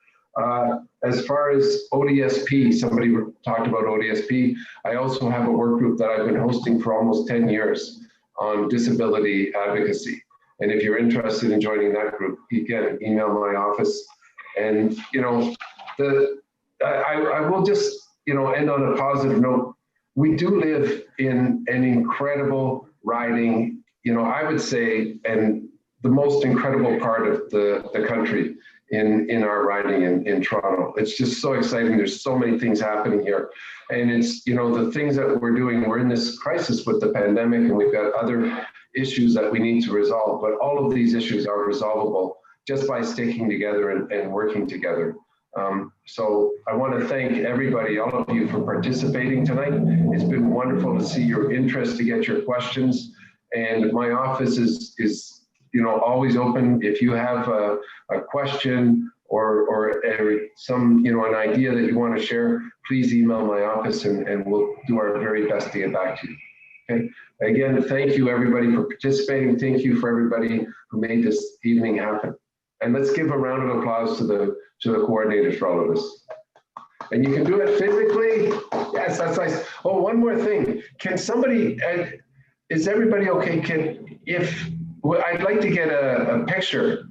As far as ODSP, somebody talked about ODSP. I also have a work group that I've been hosting for almost 10 years on disability advocacy. And if you're interested in joining that group, again, email my office. And, you know, I will just, you know, end on a positive note. We do live in an incredible riding, you know, I would say, and the most incredible part of the country in our riding in Toronto. It's just so exciting. There's so many things happening here. And it's, you know, the things that we're doing, we're in this crisis with the pandemic and we've got other issues that we need to resolve, but all of these issues are resolvable just by sticking together and working together. So I want to thank everybody, all of you, for participating tonight. It's been wonderful to see your interest, to get your questions. And my office is you know, always open. If you have a question or some, you know, an idea that you want to share, please email my office and we'll do our very best to get back to you. Okay. Again, thank you everybody for participating. Thank you for everybody who made this evening happen. And let's give a round of applause to the coordinators for all of this. And you can do it physically. Yes, that's nice. Oh, one more thing. Can somebody, is everybody okay? I'd like to get a picture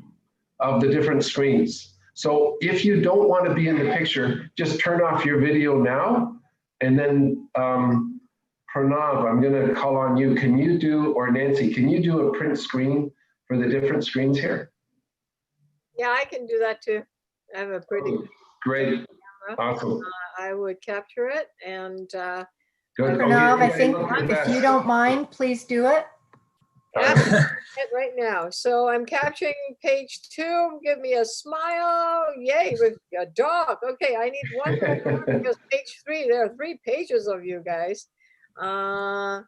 of the different screens. So if you don't want to be in the picture, just turn off your video now. And then Pranav, I'm going to call on you. Can you do, or Nancy, can you do a print screen for the different screens here? Yeah, I can do that too. I have a pretty great, awesome. I would capture it and good. Pranav, I think if you don't mind, please do it. It right now. So I'm capturing page 2. Give me a smile. Yay, with a dog. Okay, I need one more because page 3, there are 3 pages of you guys. Oopsie,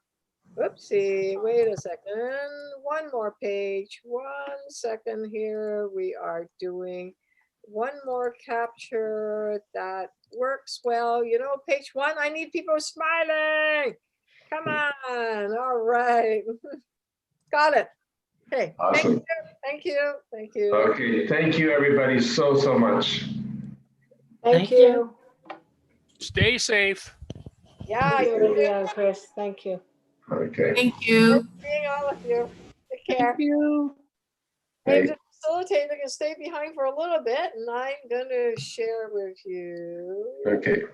wait a second. One more page. 1 second here. We are doing one more capture that works well. You know, page 1, I need people smiling. Come on. All right. Got it. Okay. Awesome. Thank you. Thank you. Okay. Thank you, everybody, so much. Thank you. Stay safe. Yeah, Olivia and Chris. Thank you. Okay. Thank you. Nice seeing all of you. Take care. Thank you. Hey, the facilitator can stay behind for a little bit, and I'm going to share with you. Okay.